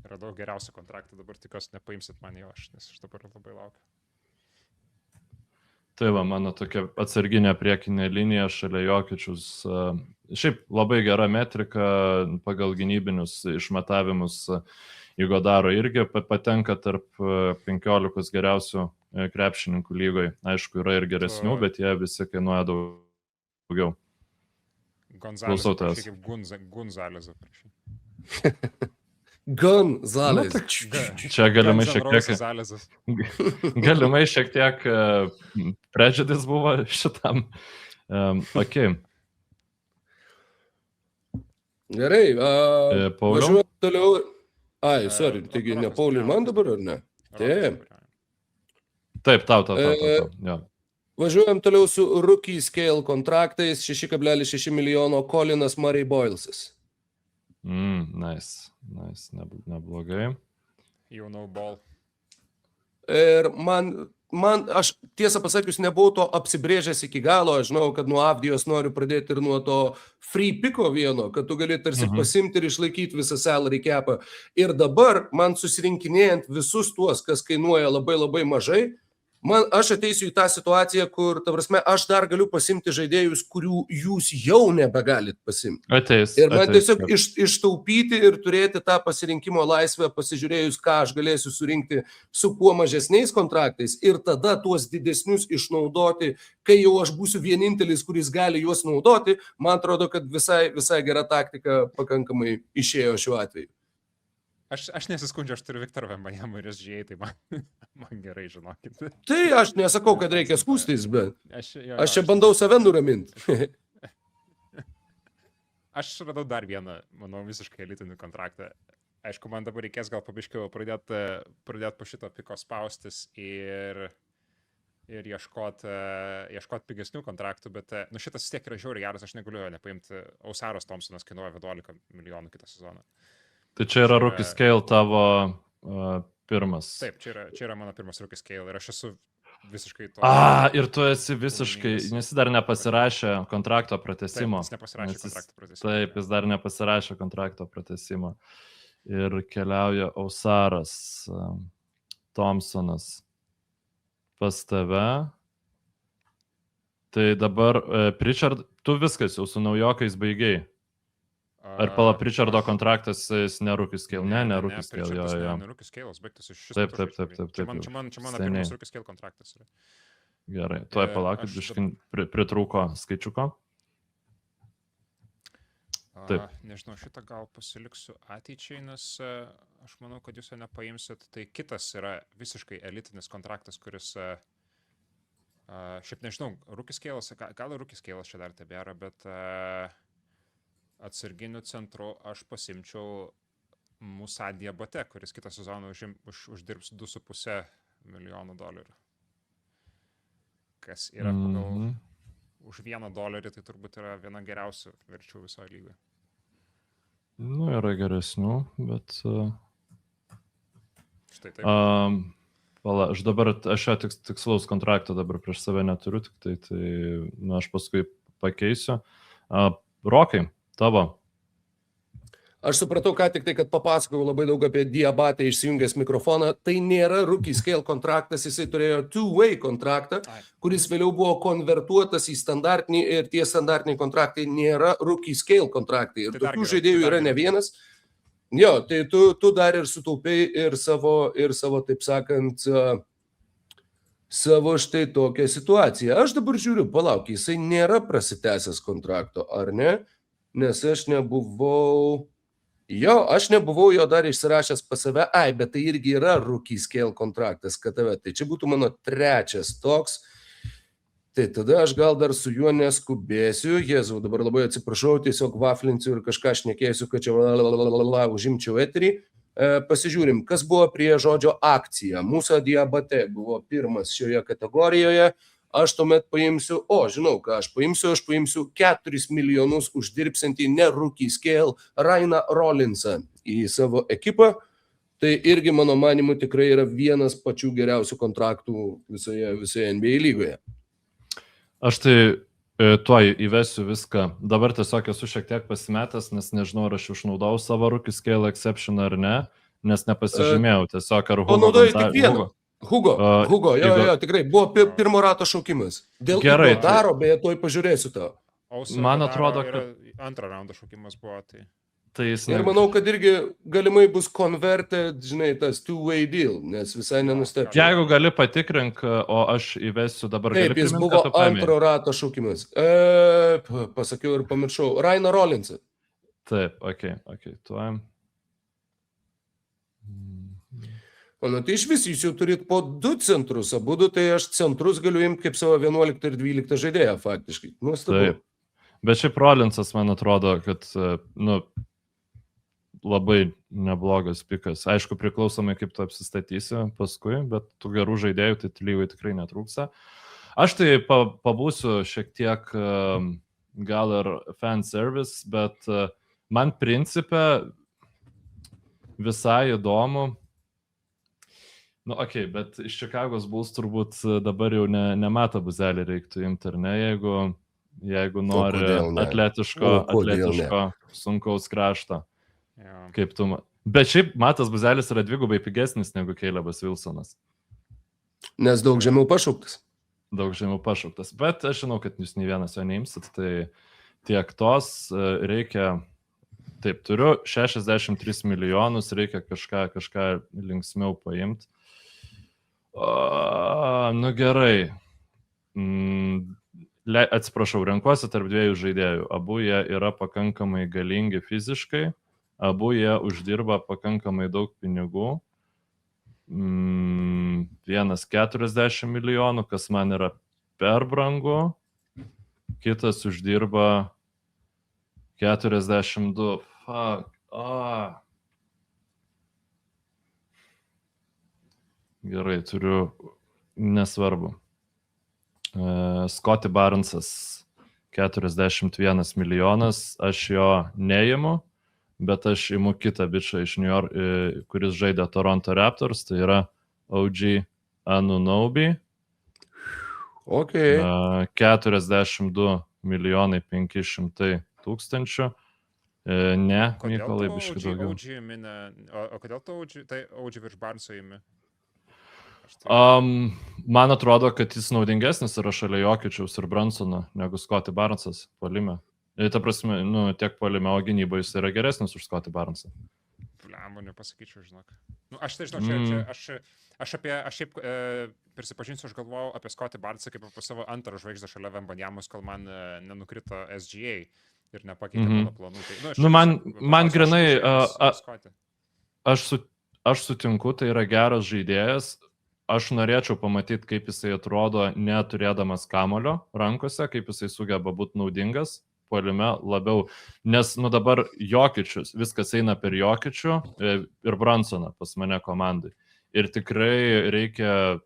Radau geriausią kontraktą, dabar tikiuosi nepaimsit man jo, nes aš dabar labai laukiu. Tai va, mano tokia atsarginė priekinė linija šalia Jokičius. Šiaip labai gera metrika pagal gynybinius išmatavimus. Igodaro irgi patenka tarp 15 geriausių krepšininkų lygoje. Aišku, yra ir geresnių, bet jie visi kainuoja daugiau. Klausau tavęs. Gunzalės. Gonzalez. Čia galimai šiek tiek prejudice buvo šitam. Ok. Gerai. Pauliau? Važiuojam toliau. Ai, sorry, taigi ne Pauliui man dabar, ar ne? Taip, tau. Jo. Važiuojam toliau su rookie scale kontraktais 6,6 milijono Colinas Murray Boylesas. Nice, neblogai. You know ball. Ir man, aš tiesą pasakius, nebuvau to apsibrėžęs iki galo, aš žinau, kad nuo Avdijos noriu pradėti ir nuo to free picko vieno, kad tu gali tarsi pasimti ir išlaikyti visą salary capą. Ir dabar man susirinkinėjant visus tuos, kas kainuoja labai labai mažai, aš ateisiu į tą situaciją, kur, ta prasme, aš dar galiu pasimti žaidėjus, kurių jūs jau nebegalit pasimti. Ir man tiesiog ištaupyti ir turėti tą pasirinkimo laisvę, pasižiūrėjus, ką aš galėsiu surinkti su kuo mažesniais kontraktais ir tada tuos didesnius išnaudoti, kai jau aš būsiu vienintelis, kuris gali juos naudoti, man atrodo, kad visai gera taktika pakankamai išėjo šiuo atveju. Aš nesiskundžiu, aš turiu Viktorą Vembanyamą ir SGA, tai man gerai, žinokit. Tai aš nesakau, kad reikia skūstis, bet aš čia bandau save nuraminti. Aš radau dar vieną, manau, visiškai elitinį kontraktą. Aišku, man dabar reikės gal pabiškiau pradėti po šito piko spaustis ir ieškot pigesnių kontraktų, bet šitas vis tiek yra žiauriai geras, aš negaliu jo nepaimti. Ausaras Thompsonas kainuoja 11 milijonų kitą sezoną. Tai čia yra rookie scale tavo pirmas. Taip, čia yra mano pirmas rookie scale ir aš esu visiškai to. Ir tu esi visiškai, nes jis dar nepasirašė kontrakto pratęsimo. Taip, jis nepasirašė kontrakto pratęsimo. Taip, jis dar nepasirašė kontrakto pratęsimo. Ir keliauja Ausaras Thompsonas pas tave. Tai dabar, Pritchard, tu viskas jau su naujokais baigiai. Ar pala Pritchardo kontraktas jis ne rookie scale? Ne rookie scale, jo. Ne rookie scale, baigtas iš šis. Taip. Čia mano pirmas rookie scale kontraktas yra. Gerai, tuoj palaukit, pritrūko skaičiuko. Taip. Nežinau, šitą gal pasiliksiu ateičiai, nes aš manau, kad jūs jo nepaimsit. Tai kitas yra visiškai elitinis kontraktas, kuris, šiaip nežinau, rookie scale'as, gal rookie scale'as čia dar tebėra, bet atsarginių centrų aš pasimčiau Musa Diabate, kuris kitą sezoną uždirbs 2,5 milijonų dolerių. Kas yra pagal už $1, tai turbūt yra viena geriausių verčių visoje lygoje. Nu, yra geresnių, bet... Štai taip. Aš dabar, aš jo tikslaus kontrakto dabar prieš save neturiu, tik tai aš paskui pakeisiu. Rokai, tavo. Aš supratau ką tik tai, kad papasakojau labai daug apie Diabatę išsijungęs mikrofoną. Tai nėra rookie scale kontraktas, jisai turėjo two-way kontraktą, kuris vėliau buvo konvertuotas į standartinį ir tie standartiniai kontraktai nėra rookie scale kontraktai. Ir tokių žaidėjų yra ne vienas. Jo, tai tu dar ir sutaupiai ir savo, taip sakant, savo štai tokią situaciją. Aš dabar žiūriu, palauk, jisai nėra prasitęsęs kontrakto, ar ne? Nes aš nebuvau jo dar išsirašęs pas save, bet tai irgi yra rookie scale kontraktas KTV. Tai čia būtų mano trečias toks. Tai tada aš gal dar su juo neskubėsiu. Jėzau, dabar labai atsiprašau, tiesiog vaflinsiu ir kažką šnekėsiu, kad čia užimčiau eterį. Pasižiūrim, kas buvo prie žodžio akcija. Mūsų diabate buvo pirmas šioje kategorijoje. Aš tuomet paimsiu, žinau, ką aš paimsiu 4 milijonus uždirbsantį ne rookie scale Ryaną Rollinsą į savo ekipą. Tai irgi, mano manimu, tikrai yra vienas pačių geriausių kontraktų visoje NBA lygoje. Aš tai tuoj įvesiu viską. Dabar tiesiog esu šiek tiek pasimetęs, nes nežinau, ar aš išnaudau savo rookie scale exception ar ne, nes nepasižymėjau. Tiesiog ar Hugo naudojai tik vieną. Hugo, jo, tikrai, buvo pirmo rato šaukimas. Dėl gerai, Igo daro, beje, tuoj pažiūrėsiu tau. Man atrodo, kad antro raundo šaukimas buvo, tai... Ir manau, kad irgi galimai bus converted, žinai, tas two-way deal, nes visai nenustepčiau. Jeigu gali patikrink, o aš įvesiu dabar. Taip, jis buvo antro rato šaukimas. Pasakiau ir pamiršau. Ryaną Rollinsą. Taip, okei, tuoj. Tai iš vis jūs jau turit po 2 centrus, abudu, tai aš centrus galiu imti kaip savo 11 ir 12 žaidėją faktiškai. Nuostabu. Taip, bet šiaip Rollinsas, man atrodo, kad, labai neblogas pikas. Aišku, priklausomai kaip tu apsistatysi paskui, bet tų gerų žaidėjų tai lygiai tikrai netrūksta. Aš tai pabūsiu šiek tiek gal ir fan service, bet man principe visai įdomu. Bet iš Čikagos Bulls turbūt dabar jau ne Buzelį reiktų imti, ar ne, jeigu nori atletiško sunkaus krašto. Kaip tu. Bet šiaip Matas Buzelis yra dvigubai pigesnis negu Calebas Wilsonas. Nes daug žemiau pašauktas. Bet aš žinau, kad jūs nei vienas jo neimsit, tai tiek tos reikia. Taip, turiu 63 milijonus, reikia kažką linksmiau paimti. Gerai. Atsiprašau, renkuosi tarp 2 žaidėjų. Abu jie yra pakankamai galingi fiziškai. Abu jie uždirba pakankamai daug pinigų. Vienas 40 milijonų, kas man yra per brangu. Kitas uždirba 42. Fuck. Gerai, turiu nesvarbu. Scottie Barnesas 41 milijonas. Aš jo neimu. Bet aš imu kitą bičą iš New York, kuris žaidė Toronto Raptors, tai yra OG Anunoby. 42 milijonai 500 tūkstančių. Ne, Mykolai, biškai daugiau. O kodėl tu OG virš Barneso imi? Man atrodo, kad jis naudingesnis yra šalia Jokičiaus ir Brunsono negu Scottie Barnesas puolime. Ta prasme, tiek puolime, o gynyboje jis yra geresnis už Scottie Barnesą. Lembo, nepasakyčiau, žinok. Aš tai žinau, aš šiaip prisipažinsiu, aš galvojau apie Scottie Barnesą kaip apie savo antrą žvaigždę šalia Vembanyamos, kol man nenukrito SGA ir nepakeitė mano planų. Man grinai, aš sutinku, tai yra geras žaidėjas. Aš norėčiau pamatyti, kaip jisai atrodo neturėdamas kamulio rankose, kaip jisai sugeba būti naudingas puolime labiau, nes dabar Jokičius, viskas eina per Jokičių ir Brunsoną pas mane komandai. Ir tikrai reikia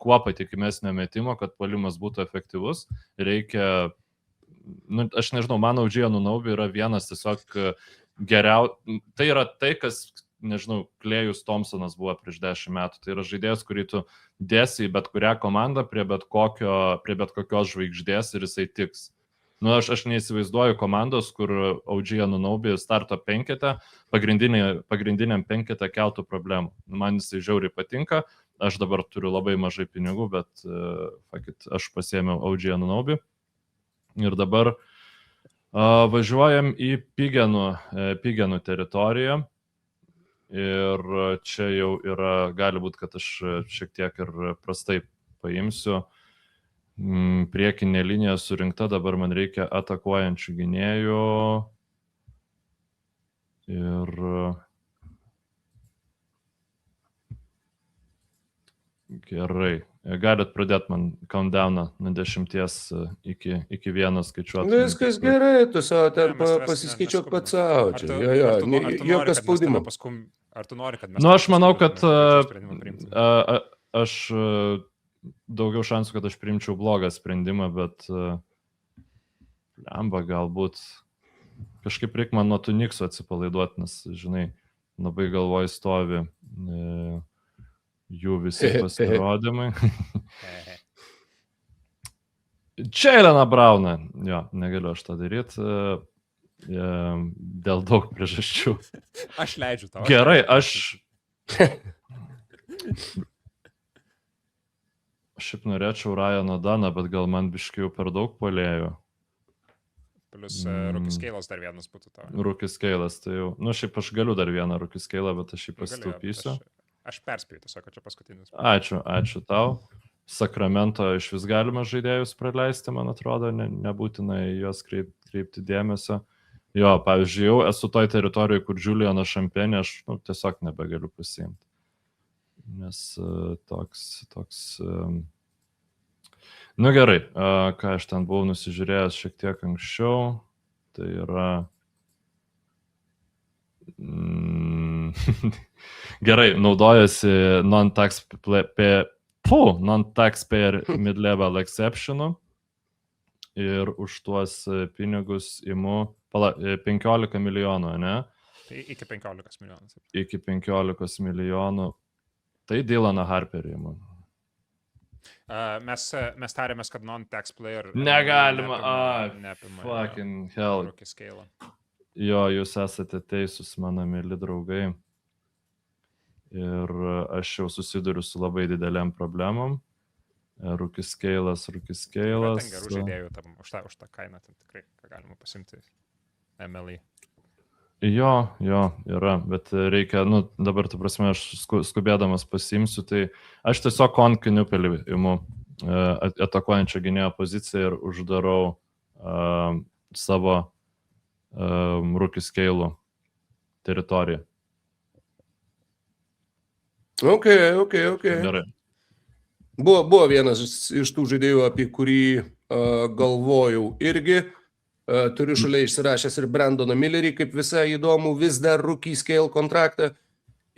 kuo patikimesnio metimo, kad puolimas būtų efektyvus. Reikia, aš nežinau, mano OG Anunoby yra vienas tiesiog tai yra tai, kas, nežinau, Klėjus Thompsonas buvo prieš 10 metų. Tai yra žaidėjas, kurį tu dėsi į bet kurią komandą prie bet kokios žvaigždės ir jisai tiks. Aš neįsivaizduoju komandos, kur OG Anunoby starto penkete, pagrindiniam penkete keltų problemų. Man jisai žiauriai patinka, aš dabar turiu labai mažai pinigų, bet aš pasiėmiau OG Anunoby. Ir dabar važiuojam į Pigenų teritoriją. Ir čia jau yra, gali būti, kad aš šiek tiek ir prastai paimsiu. Priekinė linija surinkta, dabar man reikia atakuojančių gynėjų. Ir Gerai. Galit pradėti man countdowną nuo 10 iki 1 skaičiuoti. Viskas gerai, tu savo ten Ne, mes tavęs pasiskaičiuok neskubinam. pats savo. Ar tu, Jo, jo, ar tu, no- ar tu nori, jokio kad mes tave spaudimo. Ar tu nori, kad mes Nu, tave aš manau, kad paskubintume, sprendimą priimti? aš daugiau šansų, kad aš priimčiau blogą sprendimą, bet lemba galbūt kažkaip reikia man nuo tų niksų atsipalaiduoti, nes, žinai, labai galvoj stovi jų visi pasirodymai. Čia Elena Brauna. Jo, negaliu aš tą daryti. Dėl daug priežasčių. Aš leidžiu tau. Gerai, aš šiaip norėčiau Ryaną Daną, bet gal man biškiau per daug puolėjų. Plius Rookie Scale'as dar vienas būtų tavo. Rookie Scale'as, tai jau. Nu, šiaip aš galiu dar vieną Rookie Scale'ą, bet aš jį pasitaupysiu. Aš perspėjau tiesiog, kad čia paskutinis. Ačiū tau. Sakramento iš vis galima žaidėjus praleisti, man atrodo, nebūtinai juos kreipti dėmesio. Jo, pavyzdžiui, jau esu toj teritorijoje, kur Julianą Šampenį aš tiesiog nebegaliu pasiimti. Nes toks... Nu gerai, ką aš ten buvau nusižiūrėjęs šiek tiek anksčiau, tai yra... Gerai, naudojasi non-taxpayer mid-level exception'u ir už tuos pinigus imu 15 milijonų, ne? Tai iki 15 milijonų. Iki 15 milijonų. Tai Dylaną Harperį imu. Mes tarėmės, kad non-tax player... Negalima, neapima fucking hell. Rookie Scale'ą. Jo, jūs esate teisūs, mano mėly draugai. Ir aš jau susiduriu su labai dideliam problemom. Rookie Scale'as. Bet ten gerų žaidėjų už tą kainą, ten tikrai galima pasimti MLE. Jo, yra, bet reikia, dabar, tu prasme, aš skubėdamas pasimsiu, tai aš tiesiog Konkiniupelį imu atakuojančią gynėjo poziciją ir uždarau savo Rookie Scale'ų teritoriją. Ok. Gerai. Buvo vienas iš tų žaidėjų, apie kurį galvojau irgi. Turiu šalia išsirašęs ir Brandoną Millerį, kaip visai įdomu, vis dar Rookie Scale kontraktą.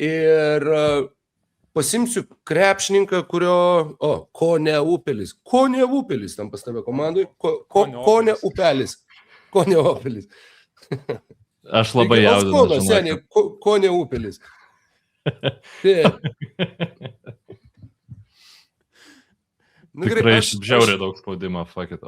Ir pasimsiu krepšininką, kurio... Kone Upelis. Kone Upelis tam pas tave komandai. Kone Upelis. Kone Upelis. Aš labai jaudinu. Seniai, Kone Upelis. Tikrai žiauriai daug spaudimo, fuck it.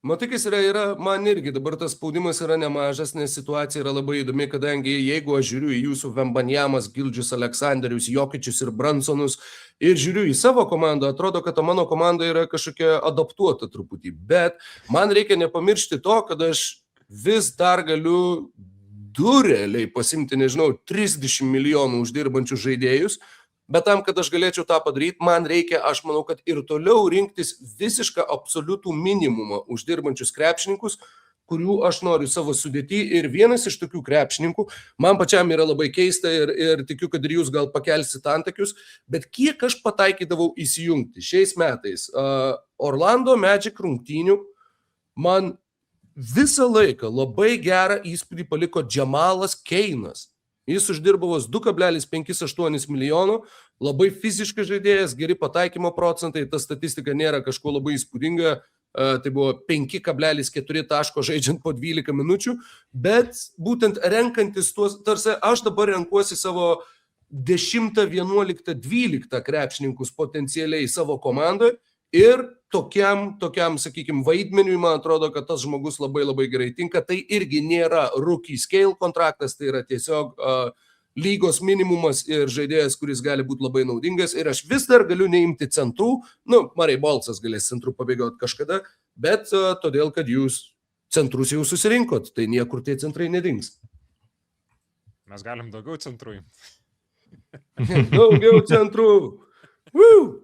Matai, kas yra, man irgi dabar tas spaudimas yra nemažas, nes situacija yra labai įdomi, kadangi jeigu aš žiūriu į jūsų Vembanjamas, Gildžius, Aleksanderius, Jokičius ir Bransonus ir žiūriu į savo komandą, atrodo, kad mano komanda yra kažkokia adaptuota truputį, bet man reikia nepamiršti to, kad aš vis dar galiu realiai pasimti, 30 milijonų uždirbančių žaidėjus, bet tam, kad aš galėčiau tą padaryti, man reikia, aš manau, kad ir toliau rinktis visišką absoliutų minimumą uždirbančius krepšininkus, kurių aš noriu savo sudėtį. Ir vienas iš tokių krepšininkų, man pačiam yra labai keista ir tikiu, kad ir jūs gal pakelsit antakius, bet kiek aš pataikydavau įsijungti šiais metais Orlando Magic rungtynių, man visą laiką labai gerą įspūdį paliko Jamalas Keinas. Jis uždirbo vos 2,58 milijonų, labai fiziškai žaidėjas, geri pataikymo procentai, ta statistika nėra kažko labai įspūdinga, tai buvo 5,4 taško žaidžiant po 12 minučių, bet būtent renkantis tuos, tarsi aš dabar renkuosi savo 10, 11, 12 krepšininkus potencialiai savo komandoje ir tokiam, sakykime, vaidmeniui, man atrodo, kad tas žmogus labai labai gerai tinka. Tai irgi nėra Rookie Scale kontraktas, tai yra tiesiog lygos minimumas ir žaidėjas, kuris gali būti labai naudingas. Ir aš vis dar galiu neimti centrų, Murray Boltsas galės centrų pabėgioti kažkada, bet todėl, kad jūs centrus jau susirinkot, tai niekur tie centrai nedings. Mes galim daugiau centrų. Daugiau centrų. Woo!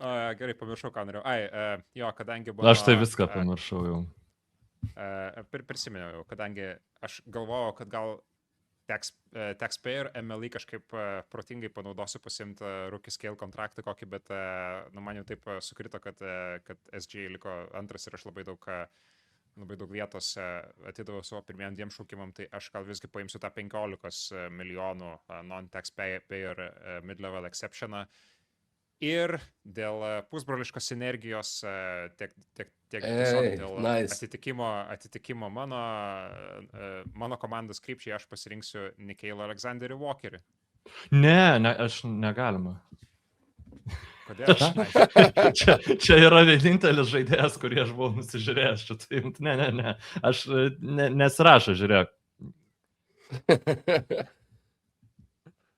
Gerai, pamiršau, ką norėjau. Kadangi buvo... Aš tai viską pamiršau jau. Prisiminiau jau, kadangi aš galvojau, kad gal taxpayer MLE kažkaip protingai panaudosiu pasimti rookie scale kontraktą kokį, bet man jau taip sukrito, kad SG liko antras ir aš labai daug vietos atidaviau savo pirmiem 2 šūkimam, tai aš gal visgi paimsiu tą 15 milijonų non-taxpayer mid-level exceptioną. Ir dėl pusbroliškos sinergijos, tiek dėl atitikimo mano komandos krypčiai aš pasirinksiu Nikeilą Alexanderį Walkerį. Ne, aš negalima. Kodėl? Čia yra vienintelis žaidėjas, kurį aš buvau nusižiūrėjęs. Ne. Aš nesirašau, žiūrėk.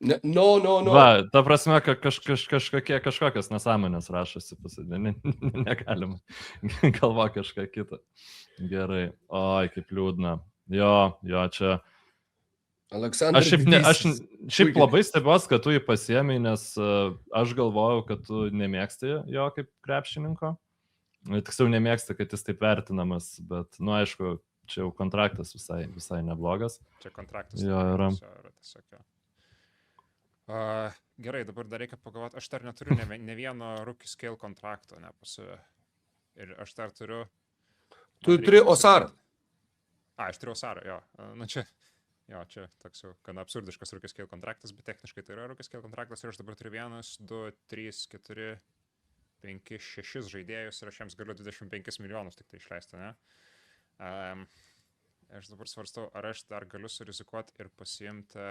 No. Va, ta prasme, kad kažkokias nesąmonės rašosi pasidė. Negalima. Galvo kažką kitą. Gerai. Oi, kaip liūdna. Jo, čia. Aleksandras. Aš šiaip labai stebiuosi, kad tu jį pasiėmei, nes aš galvojau, kad tu nemėgsti jo kaip krepšininko. Tiksliau nemėgsti, kad jis taip vertinamas, bet, aišku, čia jau kontraktas visai neblogas. Čia kontraktas. Jo, yra. Gerai, dabar dar reikia pagalvoti, aš dar neturiu ne vieno rookie scale kontrakto, ne pas save. Ir aš dar turiu... Tu turi Osarą. Aš turiu Osarą, jo. Čia toks jau gana absurdiškas rookie scale kontraktas, bet techniškai tai yra rookie scale kontraktas ir aš dabar turiu 1, 2, 3, 4, 5, 6 žaidėjus ir aš jiems galiu 25 milijonus tik tai išleisti, ne? Aš dabar svarstau, ar aš dar galiu surizikuoti ir pasiimti...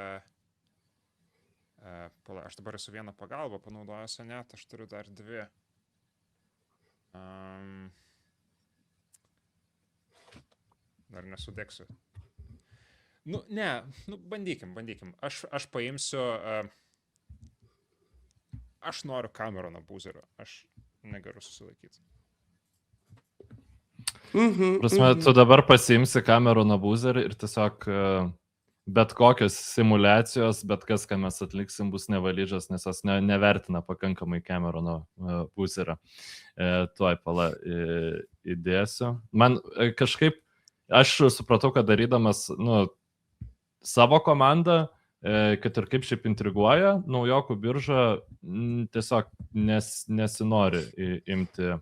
Aš dabar esu vieną pagalbą panaudojęs, net aš turiu dar 2. Dar nesudegsiu. Bandykim. Aš paimsiu... Aš noriu Cameroną Boozerio. Aš negaliu susilaikyti. Prasme, tu dabar pasiimsi Cameroną Boozerį ir tiesiog... Bet kokios simulacijos, bet kas, ką mes atliksim, bus nevalyžas, nes jos nevertina pakankamai Camerono Boozerio. Tuoj įdėsiu. Man kažkaip, aš supratau, kad darydamas savo komandą, kad ir kaip šiaip intriguoja, naujokų birža tiesiog nesinori imti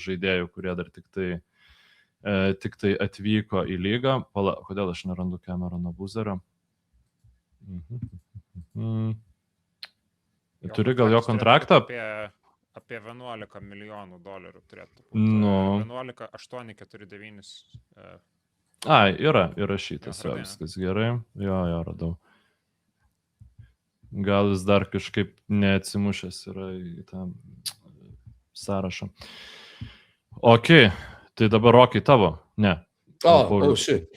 žaidėjų, kurie dar tik tai atvyko į lygą. Kodėl aš nerandu Camerono Boozerio? Turi gal jo kontraktą? Apie 11 milijonų dolerių turėtų būti. 11, 8, 4, 9. Yra įrašytas, viskas gerai. Jo, radau. Gal jis dar kažkaip neatsimušęs yra į tą sąrašą. Ok. Tai dabar Rokai tavo? Ne. Shit.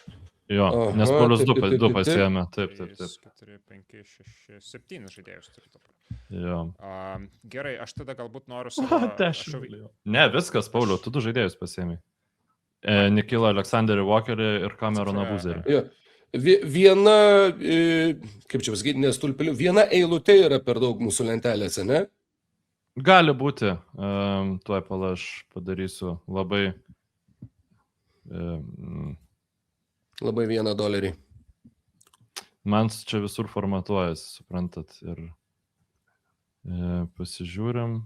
Jo, nes Paulius 2 pasiėmė. Taip. 4, 5, 6, 7 žaidėjus turiu dabar. Jo. Gerai, aš tada galbūt noriu savo... 10 milijonų. Ne, viskas, Pauliu, tu 2 žaidėjus pasiėmė. Nikeilą Alexanderį Walkerį ir Cameroną Boozerį. Viena, kaip čia pasakyti, nestulpeliu, viena eilutė yra per daug mūsų lentelėse, ne? Gali būti. Tuoj aš padarysiu labai... Labai $1. Man čia visur formatuojas, suprantat, ir pasižiūrim.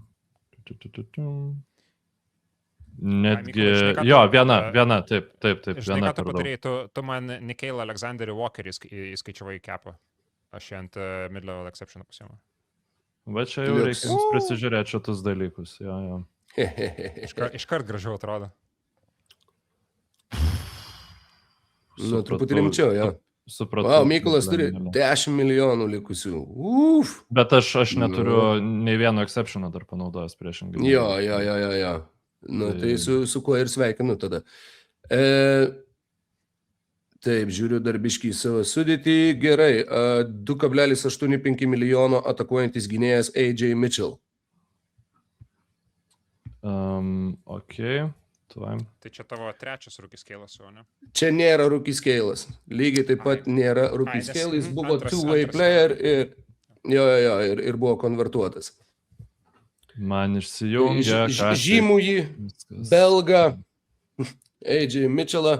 Netgi, viena, taip. Žinai, ką tu padarėjai, tu man Nikeilą Alexanderį Walkerį įskaičiavai į kepą. Aš ant mid-level exceptioną pasiėmiau. Va čia jau reikia prisižiūrėti šitus dalykus, jo. Iškart gražiau atrodo. Truputį rimčiau, jo. Supratau. Mykolas turi 10 milijonų likusių. Bet aš neturiu nei vieno exceptiono dar panaudojęs priešingai. Jo. Tai su kuo ir sveikinu tada. Taip, žiūriu darbiškį į savo sudėtį. Gerai, 2,85 milijono atakuojantis gynėjas AJ Mitchell. Ok. Tai čia tavo trečias rookie scale'as, o ne? Čia nėra rookie scale'as. Lygiai taip pat nėra rookie scale. Jis buvo two-way player ir buvo konvertuotas. Man išsijungia. Žymųjį belgą AJ Mitchellą.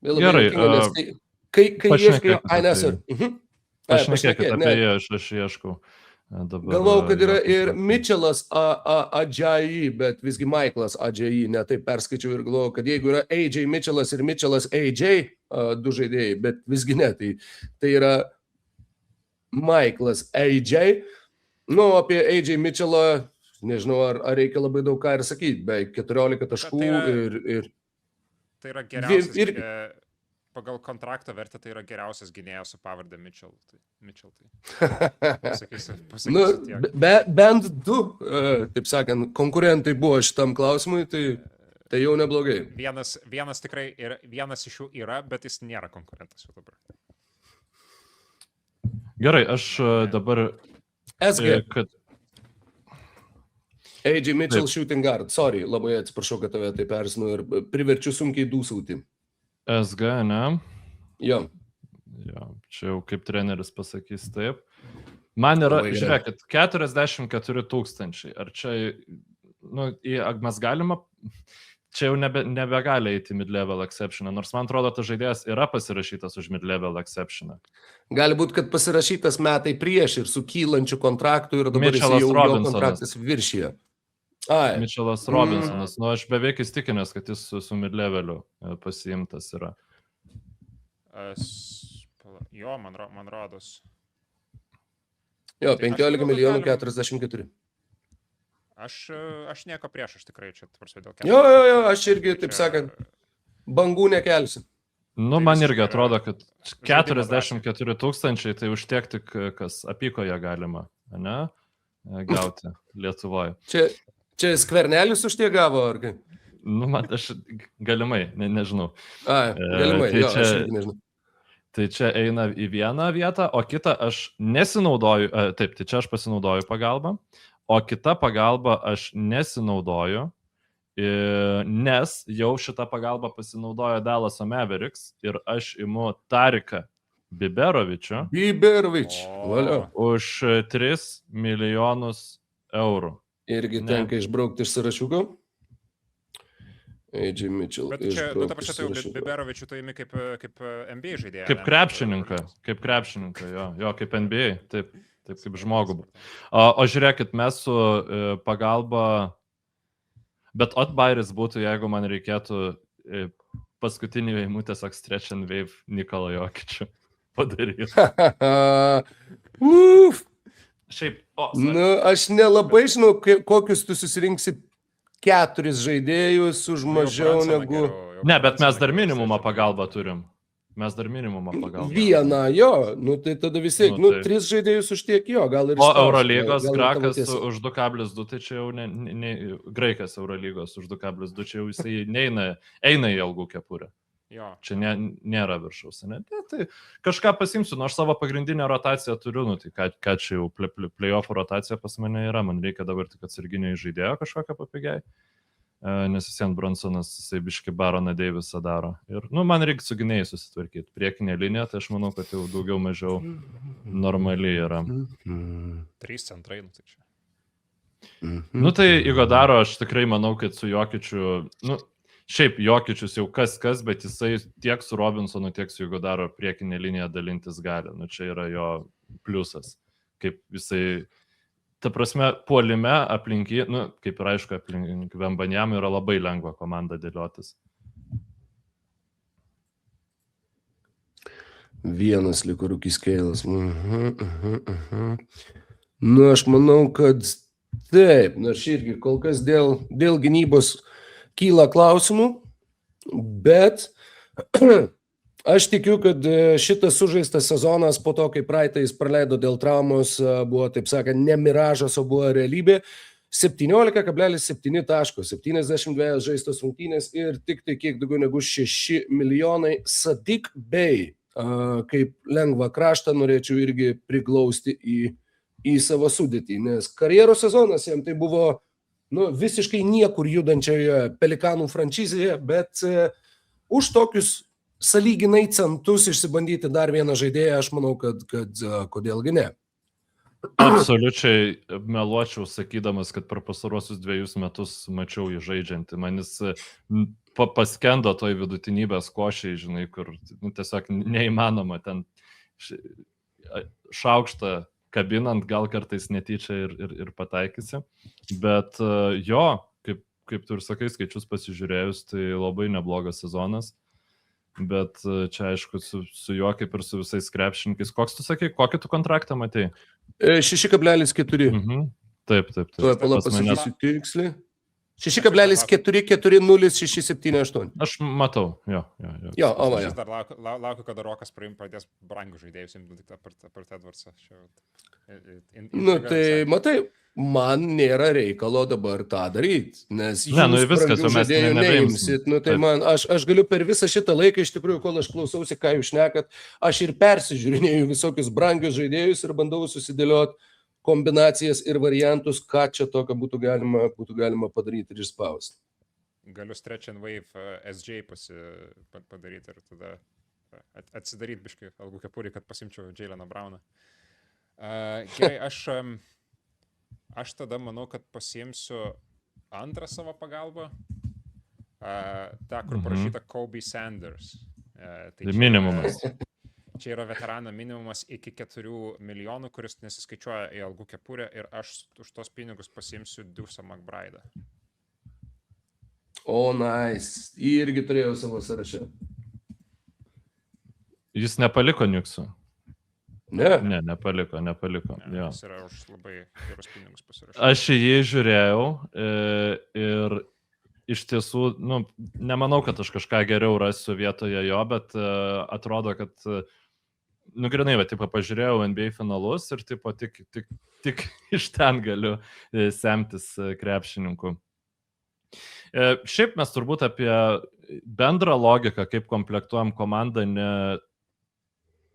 Gerai. Kai Pašnekėkit ieškai, apie Nesir. jį. Pašnekėkit apie jį, aš ieškau. Dabar, Galvau, kad yra jo ir puslapį. Mitchellas Adžiai, bet visgi Michaelas Adžiai, ne taip perskaičiau ir galvojau, kad jeigu yra AJ Mitchellas ir Mitchellas AJ, du žaidėjai, bet visgi ne, tai yra Michaelas AJ. Nu, apie AJ Mitchellą, nežinau, ar reikia labai daug ką ir sakyti, beveik 14 taškų ir Tai yra geriausias, ir- pagal kontrakto vertę tai yra geriausias gynėjas su pavarde Mitchell. Tai pasakysiu nu, tiek. bent du, taip sakant, konkurentai buvo šitam klausimui, tai jau neblogai. Vienas tikrai yra, vienas iš jų yra, bet jis nėra konkurentas jau dabar. Gerai, aš dabar, SG, kad AJ Mitchell Taip. shooting guard, sorry, labai atsiprašau, kad tave taip erzinu ir priverčiu sunkiai dūsauti. SG, ne? Jo, Jo, čia jau kaip treneris pasakys taip. Man yra, Labai gerai. žiūrėkit, 44 000. Ar čia, nu, mes galima, čia jau nebegali eiti mid-level exceptioną, nors man atrodo, tas žaidėjas yra pasirašytas už mid-level exceptioną. gali būti, kad pasirašytas metai prieš ir su kylančiu kontraktu ir dabar jis Mitchellas jau jo Robinsonas. kontraktas viršyje. Ai, Mitchellas Robinsonas, nu aš beveik įstikinęs, kad jis su mid-leveliu pasiimtas yra. Jo, man rodos. jo, Tai aš 15 manau, milijonų kad 44. Aš nieko prieš, aš tikrai čia, prasme, dėl Jo, aš irgi, taip sakant, bangų nekelsiu. Nu, Tai man visiškai irgi yra atrodo, kad žaidimo 44 000, tai užtiek tik kas apykoje galima, ne? Gauti Lietuvoje. Čia skvernelis už tie gavo, ar kaip? Nu, man aš galimai, nežinau. Ai, galimai, tai jo, čia- aš irgi nežinau. Tai čia eina į vieną vietą, o kitą aš nesinaudoju, taip, tai čia aš pasinaudoju pagalbą, o kita pagalba aš nesinaudoju, nes jau šitą pagalbą pasinaudojo Dallaso Mavericks ir aš imu Tariką Biberovičių Biberovič, O. valio. už 3 milijonus eurų. Irgi Ne. tenka išbraukti iš sąrašiuko. AJ Mitchell. Bet čia, nu, ta išbraukti pačia, iš tai jau sąrašiuko. Biberovičių tai imi kaip NBA žaidėją. Kaip krepšininką, jo, kaip NBA, taip kaip žmogų. O žiūrėkit, mes su pagalba, bet Otbairis būtų, jeigu man reikėtų paskutinį veimų tiesiog stretch and wave Nikolą Jokičių padaryti. Uf, Šiaip, nu, aš nelabai žinau, kokius tu susirinksi 4 žaidėjus už mažiau negu ne, bet mes dar minimumą pagalbą turim. Mes dar minimumą pagalbą. vieną, jo, nu tai tada vis tiek, Nu, nu tai- 3 žaidėjus už tiek jo, gal ir O išspausi, Eurolygos gal ir tavo grakas tiesa. už 2,2, tai čia jau ne graikas Eurolygos už 2,2, čia jau jisai eina į algų kepurę. Jo. Čia nėra viršaus, ne? Tai kažką pasimsiu, nors savo pagrindinę rotaciją turiu, nu tai ką čia jau playoff rotacija pas mane yra, man reikia dabar tik atsarginio žaidėjo kažkokią papigiai, nes vis vien Bronsonas, jisai biški Baroną Deivisą daro. Ir, nu, man reikia su gynėjai susitvarkyti. Priekinė linija, tai aš manau, kad jau daugiau mažiau normaliai yra. 3 centrai, nu tai čia. Nu tai Igodaro, aš tikrai manau, kad su Jokičiu, nu, šiaip Jokičius jau kas, bet jisai tiek su Robinsonu, tiek su Igodaro priekinė linija dalintis gali. Nu čia yra jo pliusas. Kaip jisai, ta prasme, puolime aplinky, nu, kaip ir aišku, aplink Vembanjam yra labai lengva komanda dėliotis. Vienas liko Rookie Scales. Nu, aš manau, kad taip, nors irgi kol kas dėl gynybos kyla klausimų, bet aš tikiu, kad šitas sužaistas sezonas po to, kai praeitą jis praleido dėl traumos, buvo, taip sakant, ne miražas, o buvo realybė. 17,7 taško, 72 žaistos rungtynės ir tik tai kiek daugiau negu 6 milijonai. Sadiq Bey, kaip lengvą kraštą, norėčiau irgi priglausti į savo sudėtį, nes karjeros sezonas jam tai buvo visiškai niekur judančioje Pelikanų frančizėje, bet už tokius sąlyginai centus išsibandyti dar vieną žaidėją, aš manau, kad kodėlgi ne. Absoliučiai meluočiau, sakydamas, kad per pastaruosius 2 metus mačiau jį žaidžiantį. Man jis paskendo toj vidutinybės košiai, žinai, kur tiesiog neįmanoma ten šaukštą kabinant, gal kartais netyčia ir pataikysi. Bet jo, kaip tu ir sakai, skaičius pasižiūrėjus, tai labai neblogas sezonas. Bet čia, aišku, su juo kaip ir su visais krepšininkais. Koks tu sakai, kokį tu kontraktą matei? 6,4. Taip. Tuo pasakysiu tiksliai. 6,44067,8. Aš matau, jo. Jo, Aš jo. dar laukiu, kada Rokas pradės brangių žaidėjus imti tik per Edwardsą. Nu, tai matai, man nėra reikalo dabar tą daryti, nes jūs viskas, brangių mes žaidėjų neimsit. Nu, tai man, aš galiu per visą šitą laiką, iš tikrųjų, kol aš klausausi, ką jūs šnekat, aš ir persižiūrinėjau visokius brangius žaidėjus ir bandau susidėlioti kombinacijas ir variantus, ką čia tokio būtų galima padaryti ir išspausti. Galiu stretch and wave SJ padaryti ir tada atsidaryti biškai algų kepurį, kad pasimčiau Jayleną Browną. Gerai, aš tada manau, kad pasiimsiu antrą savo pagalbą, tą, kur parašyta Kobe Sanders. Tai minimumas. Čia yra veterano minimumas iki 4 milijonų, kuris nesiskaičiuoja į algų kepurę ir aš už tos pinigus pasiimsiu Deuce'ą McBride'ą. O, nice. Irgi turėjau savo sąraše. Jis nepaliko Knicksų? Ne, nepaliko. Ne, Jo. jis yra už labai gerus pinigus pasirašęs. Aš jį žiūrėjau ir iš tiesų, nemanau, kad aš kažką geriau rasiu vietoje jo, bet atrodo, kad grynai, pažiūrėjau NBA finalus ir tik iš ten galiu semtis krepšininkų. Šiaip mes turbūt apie bendrą logiką, kaip komplektuojam komandą,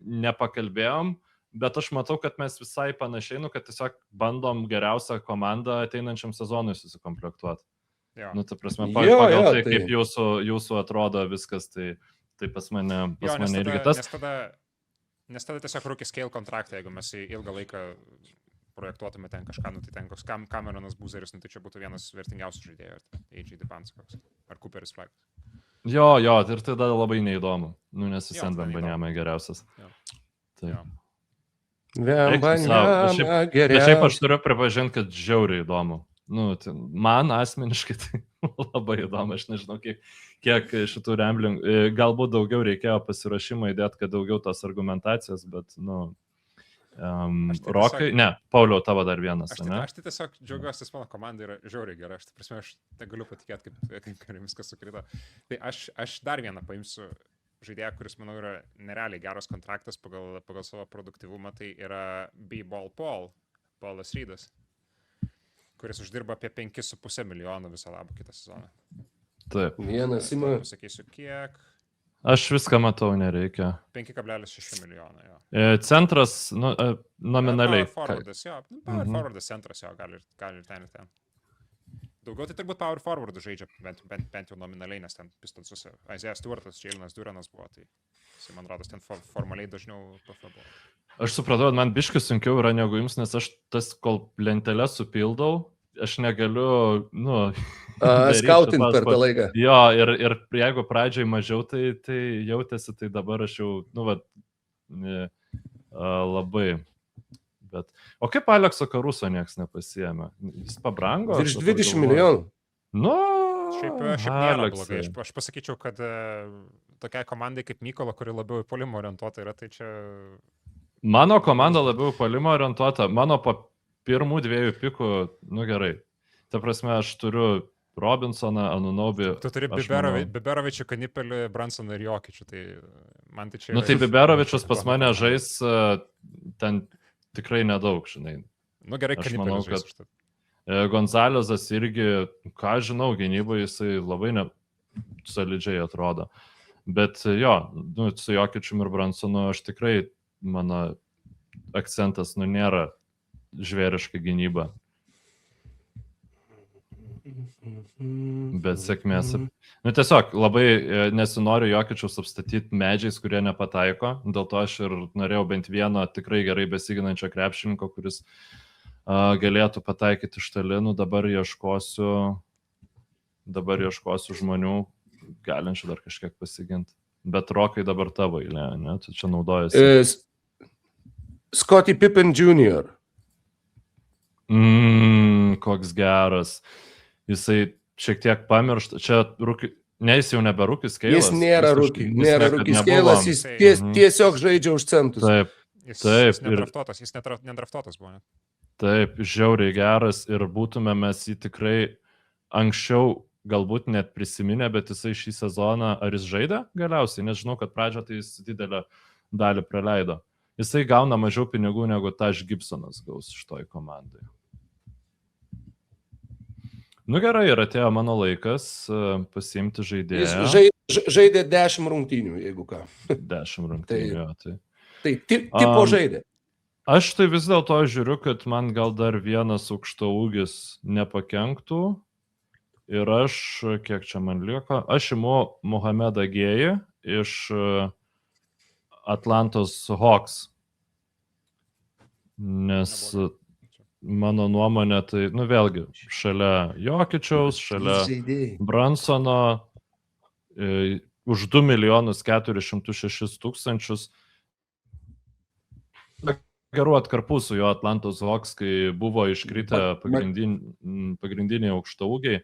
nepakalbėjom, bet aš matau, kad mes visai panašiai, kad tiesiog bandom geriausią komandą ateinančiam sezonui susikomplektuoti. Ta prasme, pagal tai, kaip jūsų atrodo viskas, tai pas mane irgi tas. Nes tada tiesiog rookie scale kontraktą, jeigu mes į ilgą laiką projektuotume ten kažką, tai ten koks Cameronas Boozeris, tai čia būtų vienas vertingiausių žaidėjų, ar AJ Depants koks, ar Cooperis Flags. Jo, ir tada labai neįdomu, nes jis ant Bambaniamai geriausias. Taip. Bambaniama geriausias. Šiaip aš turiu pripažinti, kad žiauriai įdomu. Man asmeniškai tai labai įdomu, aš nežinau, kiek šitų remblingų, galbūt daugiau reikėjo pasiruošimo įdėti, kad daugiau tos argumentacijos, bet, Rokai, Pauliau, tavo dar vienas, ne? Aš tai tiesiog džiaugiuosi, mano komanda yra žiauriai gera, aš negaliu patikėti, kaip viskas sukrito. Tai aš dar vieną paimsiu žaidėją, kuris, manau, yra nerealiai geras kontraktas pagal savo produktyvumą, tai yra Paulas Reidas, kuris uždirba apie 5,5 milijonų viso labo kitą sezoną. Taip. Vienas ima. Pasakysiu, kiek. Aš viską matau, nereikia. 5,6 milijono, jo. Centras, nominaliai. Power forwardas centras, jo, gali ir ten. Daugiau tai turbūt power forwardų žaidžia, bent jau nominaliai, nes ten Pistons'uose Isaiah Stewartas, Jaylenas Duranas buvo, tai jis, man rodos, ten formaliai dažniau PF buvo. Aš supratau, man biškai sunkiau yra negu jums, nes aš kol lenteles supildau, aš negaliu, skautinti per tą laiką. Jo, ir jeigu pradžiai mažiau, tai jautėsi, tai dabar aš jau, labai. Bet. O kaip Alekso Caruso nieks nepasiėmė? Jis pabrango? Virš 20 milijonų. Šiaip nėra blogai. Aš pasakyčiau, kad tokiai komandai kaip Mykolo, kuri labiau į puolimo orientuota yra, tai čia... Mano komanda labiau į puolimo orientuota. Mano po pirmų 2 pikų, gerai. Ta prasme, aš turiu Robinsoną, Anunobi. Tu turi Biberovičių, Kanipelį, Bransoną ir Jokičių. Tai man tai čia... Tai Biberovičius pas mane žais ten tikrai nedaug, žinai. Gerai, aš manau, kad Gonzalezas irgi, ką žinau, gynybai jisai labai solidžiai atrodo. Bet jo, su Jokičium ir Bransonu aš tikrai, mano akcentas, nėra žvėriška gynyba. Bet sėkmės. Tiesiog labai nesinoriu Jokičiaus apstatyti medžiais, kurie nepataiko. Dėl to aš ir norėjau bent vieno tikrai gerai besiginančio krepšininko, kuris galėtų pataikyti iš toli. Dabar ieškosiu žmonių, galinčių dar kažkiek pasiginti. Bet Rokai dabar tavo eilė, ne? Tu čia naudojasi. Scottie Pippen Jr. Koks geras. Jisai šiek tiek pamiršta. Čia ne, jis jau nebe rūkis Keilas. Jis nėra rūkis Keilas, jis tiesiog žaidžia už centus. Taip. Jis nedraftuotas buvo. Taip, žiauriai geras ir būtume mes jį tikrai anksčiau galbūt net prisiminę, bet jisai šį sezoną, ar jis žaidė galiausiai, nes žinau, kad pradžio tai jis didelę dalį praleido. Jisai gauna mažiau pinigų negu Taj Gibsonas gaus iš toj komandai. Nu gerai, ir atėjo mano laikas pasiimti žaidėją. Jis žaidė 10 rungtynių, jeigu ką. 10 rungtynių, tai. Tai tipo žaidė. Aš tai vis dėlto žiūriu, kad man gal dar vienas aukštaūgis nepakenktų. Ir aš, kiek čia man lieka, aš imu Mohamedą Gėjį iš Atlantos Hawks. Nes mano nuomonė, tai, nu vėlgi, šalia Jokičiaus, šalia Brunsono, už 2 406 000 gerų atkarpų su jo Atlantos Hawks, kai buvo iškritę pagrindiniai aukštaūgiai.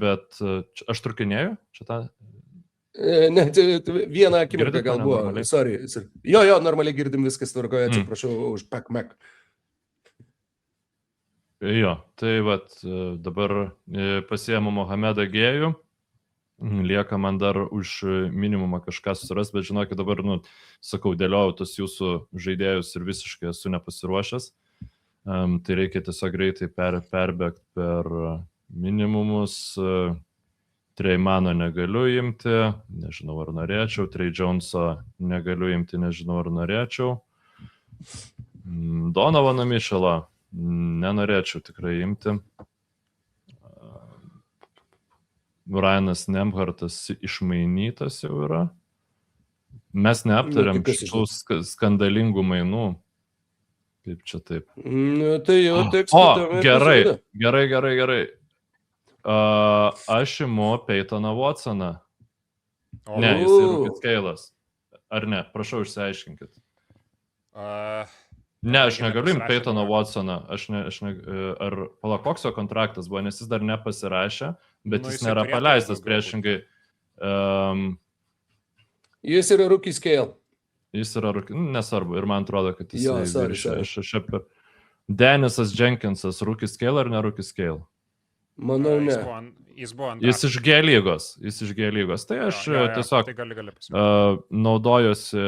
Bet aš trukinėjau čia tą? Ne, vieną akimirką gal buvo. Sorry. Jo, normaliai girdim, viskas tvarkoje, atsiprašau už pek-mek. Jo, tai vat dabar pasiėmu Mohamedą Gėjų, lieka man dar už minimumą kažką susiras, bet žinokit, dabar, sakau, dėliojau tus jūsų žaidėjus ir visiškai esu nepasiruošęs. Tai reikia tiesiog greitai perbėgti per minimumus. Treimano negaliu imti, nežinau ar norėčiau. Trey Jones'o negaliu imti, nežinau ar norėčiau. Donovano Mitchell'o nenorėčiau tikrai imti. Ryanas Nembhartas išmainytas jau yra. Mes neaptariam šitų skandalingų mainų. Kaip čia taip? Tai jau teks. Gerai. Aš imu Peytoną Watsoną. Ne, jis yra Rookie Scale'as. Ar ne? Prašau, išsiaiškinkit. Ne, aš negaliu imti Peytoną Watsoną. Ar koks jo kontraktas buvo, nes jis dar nepasirašė, bet jis nėra paleistas priešingai. Jis yra Rookie Scale. Jis yra nesvarbu ir man atrodo, kad jis Denisas Jenkinsas, Rookie Scale ar ne Rookie Scale? Manau, ne. Jis iš G lygos. Tai aš tiesiog naudojuosi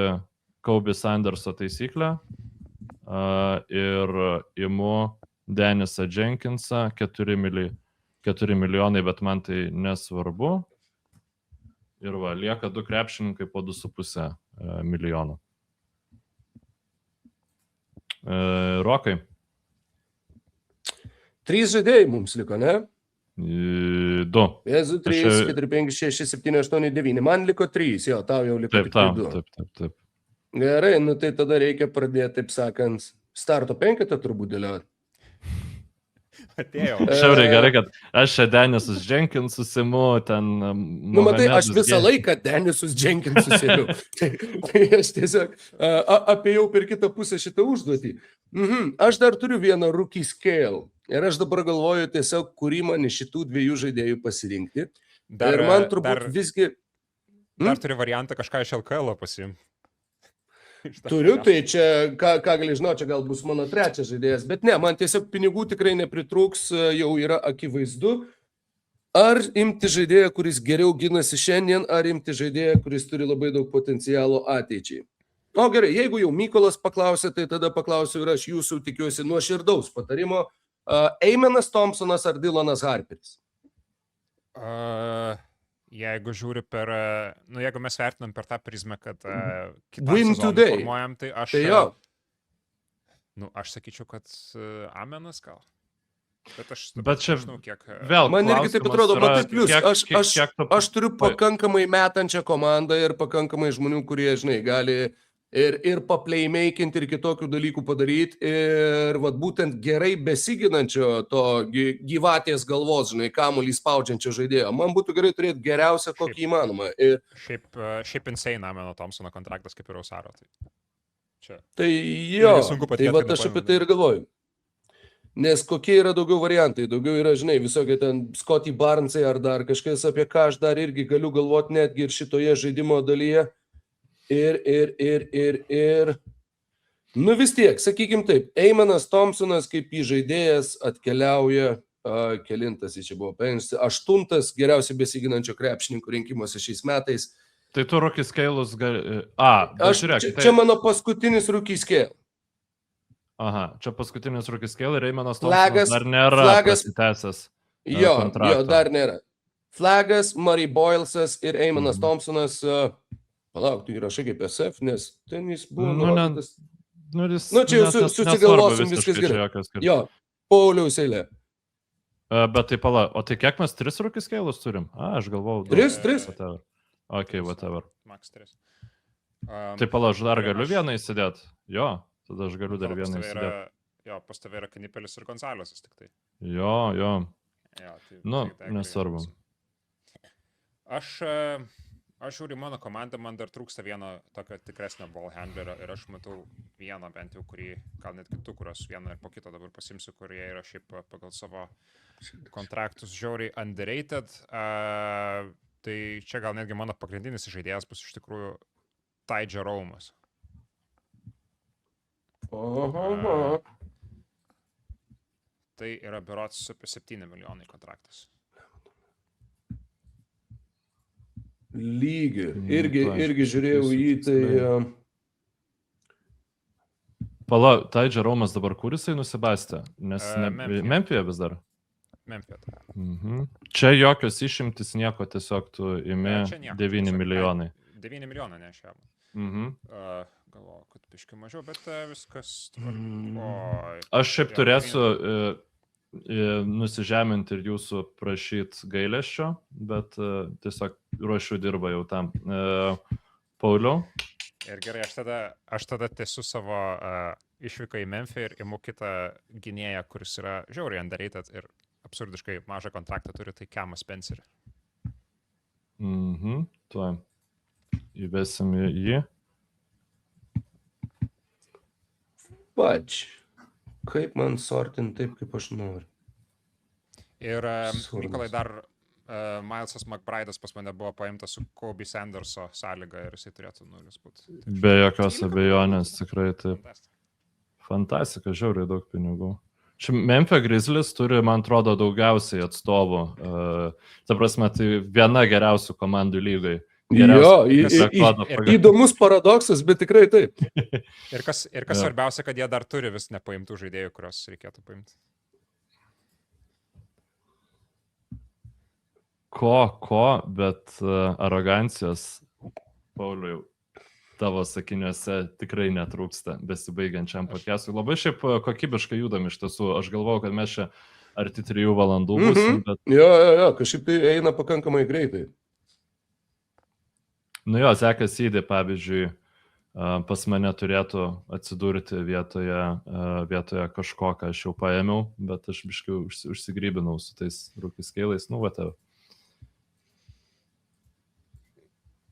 Kobe Sanderso taisyklę ir imu Denisą Jenkinsą 4 milijonai, bet man tai nesvarbu. Ir lieka 2 krepšininkai po 2,5 milijono. Rokai. 3 žaidėjai mums liko, ne? 2. 3, 4, 5, 6, 7, 8, 9. Man liko 3, jo, tau jau liko tik 2. Taip. Gerai, tai tada reikia pradėti, taip sakant, starto 5 turbūt dėlioti. Atėjau. Šiauriai gerai, kad aš čia Denisus Jenkinsus imu, ten... matai, aš visą laiką Denisus Jenkinsus imu. Tai aš tiesiog apėjau per kitą pusę šitą užduotį. Aš dar turiu vieną Rookie Scale. Ir aš dabar galvoju tiesiog, kurį man iš šitų 2 žaidėjų pasirinkti. Ir man turbūt visgi... Dar turi variantą kažką iš LKL pasiimti. Turiu, tai čia, ką gali žinoti, čia gal bus mano 3 žaidėjas, bet ne, man tiesiog pinigų tikrai nepritrūks, jau yra akivaizdu. Ar imti žaidėją, kuris geriau ginasi šiandien, ar imti žaidėją, kuris turi labai daug potencialo ateičiai. O gerai, jeigu jau Mykolas paklausė, tai tada paklausiu ir aš jūsų tikiuosi nuoširdaus patarimo. Eimenas Thompsonas ar Dylanas Harperis? Jeigu žiūri per, jeigu mes vertinam per tą prizmę, kad kitą Win sezoną today. formuojam, tai aš... Tai jo. Aš sakyčiau, kad Amenas gal. Bet čia žinau, kiek... Vėl, man irgi taip atrodo, matai, plius, aš turiu Taip. pakankamai metančią komandą ir pakankamai žmonių, kurie, žinai, gali ir paplaymakinti, ir kitokių dalykų padaryti, ir vat, būtent gerai besiginančio to gyvatės galvos, žinai, kamuolį spaudžiančio žaidėjo. Man būtų gerai turėti geriausią, kokį įmanoma. Ir Šiaip insane Ameno Thompsono kontraktas kaip ir Ausaro. Čia. tai jo, sunku tai patikėti, va kad aš apie nepaėmė. tai ir galvoju. Nes kokie yra daugiau variantai, daugiau yra, žinai, visokie ten Scotty Barnesai ar dar kažkas, apie ką aš dar irgi galiu galvoti netgi ir šitoje žaidimo dalyje. Ir. Nu vis tiek, sakykim taip, Eimanas Thompsonas kaip įžaidėjas atkeliauja, kelintas jis čia buvo, 8 geriausiai besiginančio krepšininko rinkimuose šiais metais. Tai tu rookie scale'us gali... žiūrėk. Čia mano paskutinis rookie scale. Aha, čia paskutinis rookie scale ir Eimanas Flagas- Thompsonas dar nėra flagas- prasitęsęs. Jo, kontrakto. dar nėra. Flagas, Murray Boylesas ir Eimanas Thompsonas, palauk, tu įrašai kaip SF, nes ten jis buvo nurodytas. Čia jau susigalvosim, viskas gerai. Jo, Pauliaus eilė. Bet tai o tai kiek mes 3 rookie scale'us turim? Aš galvojau. 3? Whatever. Ok, whatever. Max 3. Tai aš dar galiu vieną įsidėti? Jo, tada aš galiu dar vieną įsidėti. Jo, pas tave yra Kanipelis ir Gonzalesas tik tai. Jo. Jo, tai, tai Nesvarbu. Aš žiūriu mano komandą, man dar trūksta vieno tokio tikresnio ball handlerio ir aš matau vieną bent jau, kurį, gal net kitų, kurios vieną ir po kito dabar pasimsiu, kurie yra šiaip pagal savo kontraktus žiauriai underrated. Tai čia gal netgi mano pagrindinis žaidėjas bus iš tikrųjų Ty Jerome'as. Tai yra berods apie 7 milijonai kontraktas. Lygi. Irgi žiūrėjau jį, tai... Ty Jerome'as dabar kur jisai nusibastė? Nes Memphie vis dar. Memphie. Čia jokios išimtis nieko, tiesiog tu imi 9 milijonai. 9 milijonai ne šiam. Galvoju, kad biškai mažiau, bet viskas... Aš šiaip turėsiu nusižeminti ir jūsų prašyti gailesčio, bet tiesiog ruošiu dirbą jau tam. Pauliau? Ir gerai, aš tada tęsiu savo išvyką į Memphį ir imu kitą gynėją, kuris yra žiauriai underrated ir absurdiškai mažą kontraktą turi, tai Camas Spencerį. Tuo. Įvesim jį. Pač. Kaip man sortinti taip, kaip aš noriu. Ir Mykolai dar Milesas McBride'as pas mane buvo paimtas su Kobe Sanderso sąlyga ir jisai turėtų 0 būti. Be jokios abejonės, tikrai taip. Fantastika, žiauriai daug pinigų. Memphio Grizzlies turi, man atrodo, daugiausiai atstovų. Ta prasme, tai viena geriausių komandų lygai. Įdomus paradoksas, bet tikrai taip. Ir kas svarbiausia, kad jie dar turi vis nepaimtų žaidėjų, kurios reikėtų paimti. Bet arogancijos, Pauliau, tavo sakiniuose tikrai netrūksta besibaigiančiam podcast'ui. Labai šiaip kokybiškai judam iš tiesų. Aš galvojau, kad mes čia arti 3 valandų būsim. Bet... Jo, kažkaip tai eina pakankamai greitai. Nu jo, Zekas Seedė, pavyzdžiui, pas mane turėtų atsidurti vietoje kažko, ką aš jau paėmiau, bet aš biškai užsigrybinau su tais rookie scale'ais. Nu, whatever.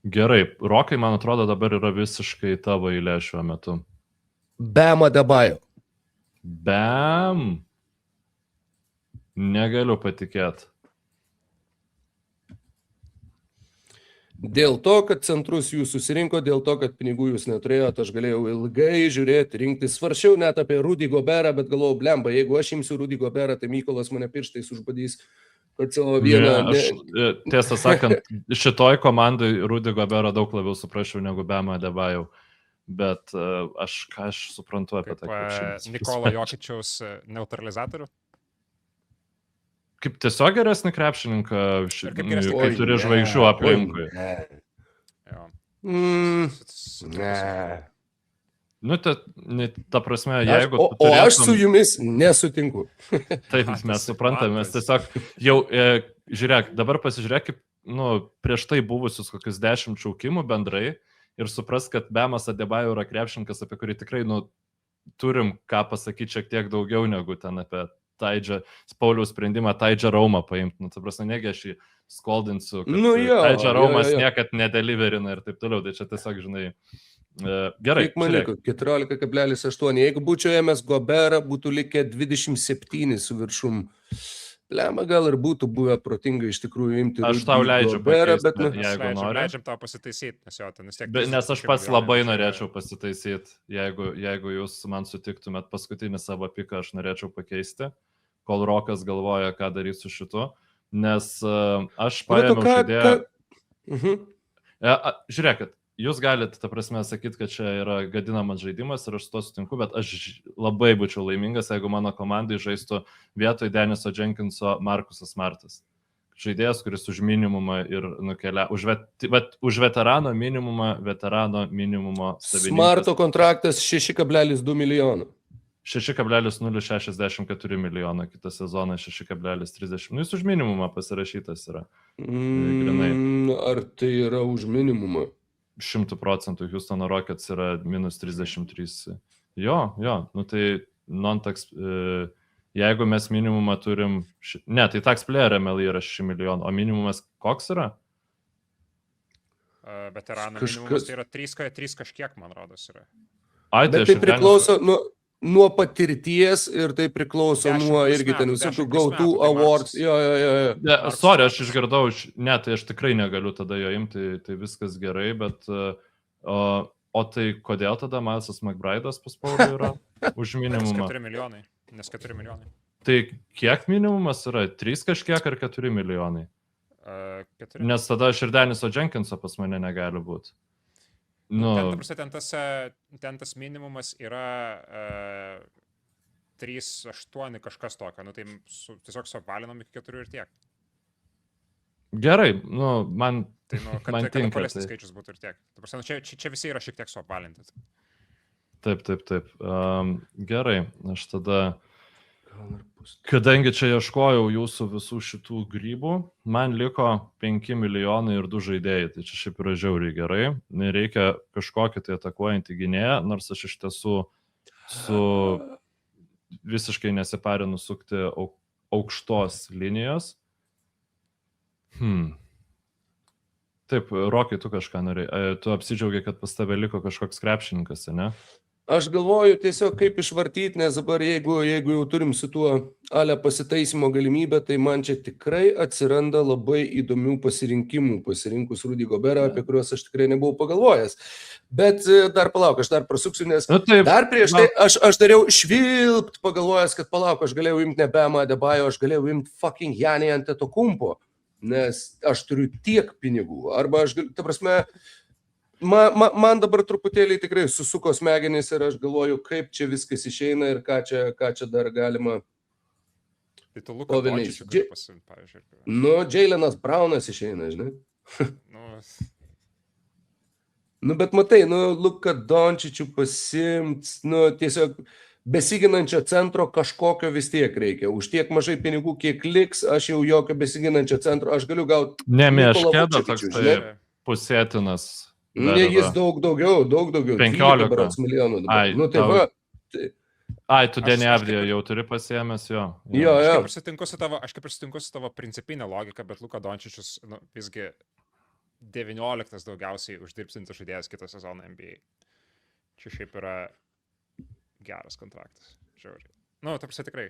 Gerai, Rokai, man atrodo, dabar yra visiškai tavo eilė šiuo metu. Bam Adebayo. Bam! Negaliu patikėti. Dėl to, kad centrus jūs susirinko, dėl to, kad pinigų jūs neturėjote, aš galėjau ilgai žiūrėti, rinkti. Svaršiau net apie Rudy Goberą, bet galvojau, blemba, jeigu aš imsiu Rudy Goberą, tai Mykolas mane pirštais užbadys. Tiesą sakant, šitoj komandai Rudy Goberą daug labiau suprasčiau negu Bam Adebayo, bet aš suprantu apie tai. Nikola Jokičiaus neutralizatorių? Kaip tiesiog geresnį krepšininką, kai turi žvaigždžių aplinkui. Nu, ta prasme, jeigu... O aš su jumis nesutinku. Taip, mes suprantame, mes tiesiog jau, žiūrėk, dabar pasižiūrėk, prieš tai buvusius kokius 10 šaukimų bendrai ir supras, kad Bemas Adebayo yra krepšininkas, apie kurį tikrai, turim ką pasakyti šiek tiek daugiau negu ten apie Pauliaus sprendimą Taidžą Raumą paimti. Ta prasme, negi aš jį skoldinsiu, kad Taidžą Raumas niekad nedeliverina ir taip toliau. Tai čia tiesiog, žinai, gerai. Kiek man liko? 14,8. Jeigu būčiau ėmęs Goberą, būtų likę 27 su viršum. Lemą gal ir būtų buvę protinga iš tikrųjų imti. Aš tau leidžiu Goberą, pakeisti, bet jeigu nori. Leidžiam tau pasitaisyti, nes jo, ten vis tiek... Nes aš pats labai norėčiau pasitaisyti, jeigu jūs man sutiktumėt paskutinį savo piką, aš norėčiau pakeisti, kol Rokas galvoja, ką daryti su šitu, nes aš paėmiau žaidėją... Žiūrėkit, jūs galite, ta prasme, sakyti, kad čia yra gadinamas žaidimas ir aš su to sutinku, bet aš labai būčiau laimingas, jeigu mano komandai žaistų vietoj Deniso Jenkinso Markusas Smartas. Žaidėjas, kuris už minimumą ir nukelia, už veterano minimumą savininkas. Smarto kontraktas 6,2 milijono. 6,064 milijono, kitą sezoną 6,30. Jis už minimumą pasirašytas yra. Grinai. Ar tai yra už minimumą? 100% Houstono Rockets yra -33. Jo, tai non-tax, jeigu mes minimumą turim, tai tax player MLI yra 6 milijonų, o minimumas koks yra? Veterano minimumas tai yra 3 kažkiek, man rodos, yra. Bet tai priklauso nuo patirties ir tai priklauso nuo irgi ten visokių gautų awards. Sorry, aš išgirdau, tai aš tikrai negaliu tada jo imti, tai viskas gerai, bet o tai kodėl tada Milesas McBride'as pas Paulių yra už minimumą? Nes 4 milijonai. Tai kiek minimumas yra? 3 kažkiek ar 4 milijonai? 4. Nes tada aš ir Deniso Jenkinso pas mane negali būti. Ten tas minimumas yra 3,8 kažkas tokio, tai tiesiog suapvalinam iki 4 ir tiek. Gerai, man kad tinka. Tolesnis skaičius būtų ir tiek. Čia visi yra šiek tiek suapvalinti. Taip. Gerai, aš tada... Kadangi čia ieškojau jūsų visų šitų grybų, man liko 5 milijonai ir 2 žaidėjai, tai čia šiaip yra žiauriai gerai. Reikia kažkokį tai atakuojantį gynėją, nors aš iš tiesų su visiškai nesiparinu sukti aukštos linijos. Taip, Rokai, tu kažką norėjai. Tu apsidžiaugiai, kad pas tave liko kažkoks krepšininkas, ne? Aš galvoju tiesiog kaip išvartyti, nes dabar jeigu jau turim su tuo ale pasitaisimo galimybę, tai man čia tikrai atsiranda labai įdomių pasirinkimų, pasirinkus Rudy Goberą, apie kuriuos aš tikrai nebuvau pagalvojęs. Bet dar palauk, aš dar prasuksiu, nes dar prieš tai aš dariau švilpt pagalvojęs, kad palauk, aš galėjau imti ne Bamą Adebayo, aš galėjau imti fucking Gianni Antetokounmpo, nes aš turiu tiek pinigų. Arba aš, ta prasme, man dabar truputėlį tikrai susuko smegenys ir aš galvoju, kaip čia viskas išeina ir ką čia dar galima. Tai tu Luką Dončičių gali pasimti, pavyzdžiui. Jaylenas Brownas išeina, žinai. Bet matai, Luką Dončičių pasimt, tiesiog besiginančio centro kažkokio vis tiek reikia. Už tiek mažai pinigų, kiek liks, aš jau jokio besiginančio centro, aš galiu gauti... Meškėda toks tai pusėtinas. Jis daug daugiau, 15 milijonų dabar. Tu Denį Avdiją jau turi pasiėmęs, jo. Aš kaip ir sutinku su tavo principinė logika, bet Luka Dončičius visgi 19 daugiausiai uždirbsintis žaidėjas kitą sezoną NBA. Čia šiaip yra geras kontraktas. Žiauriai. Ta tikrai.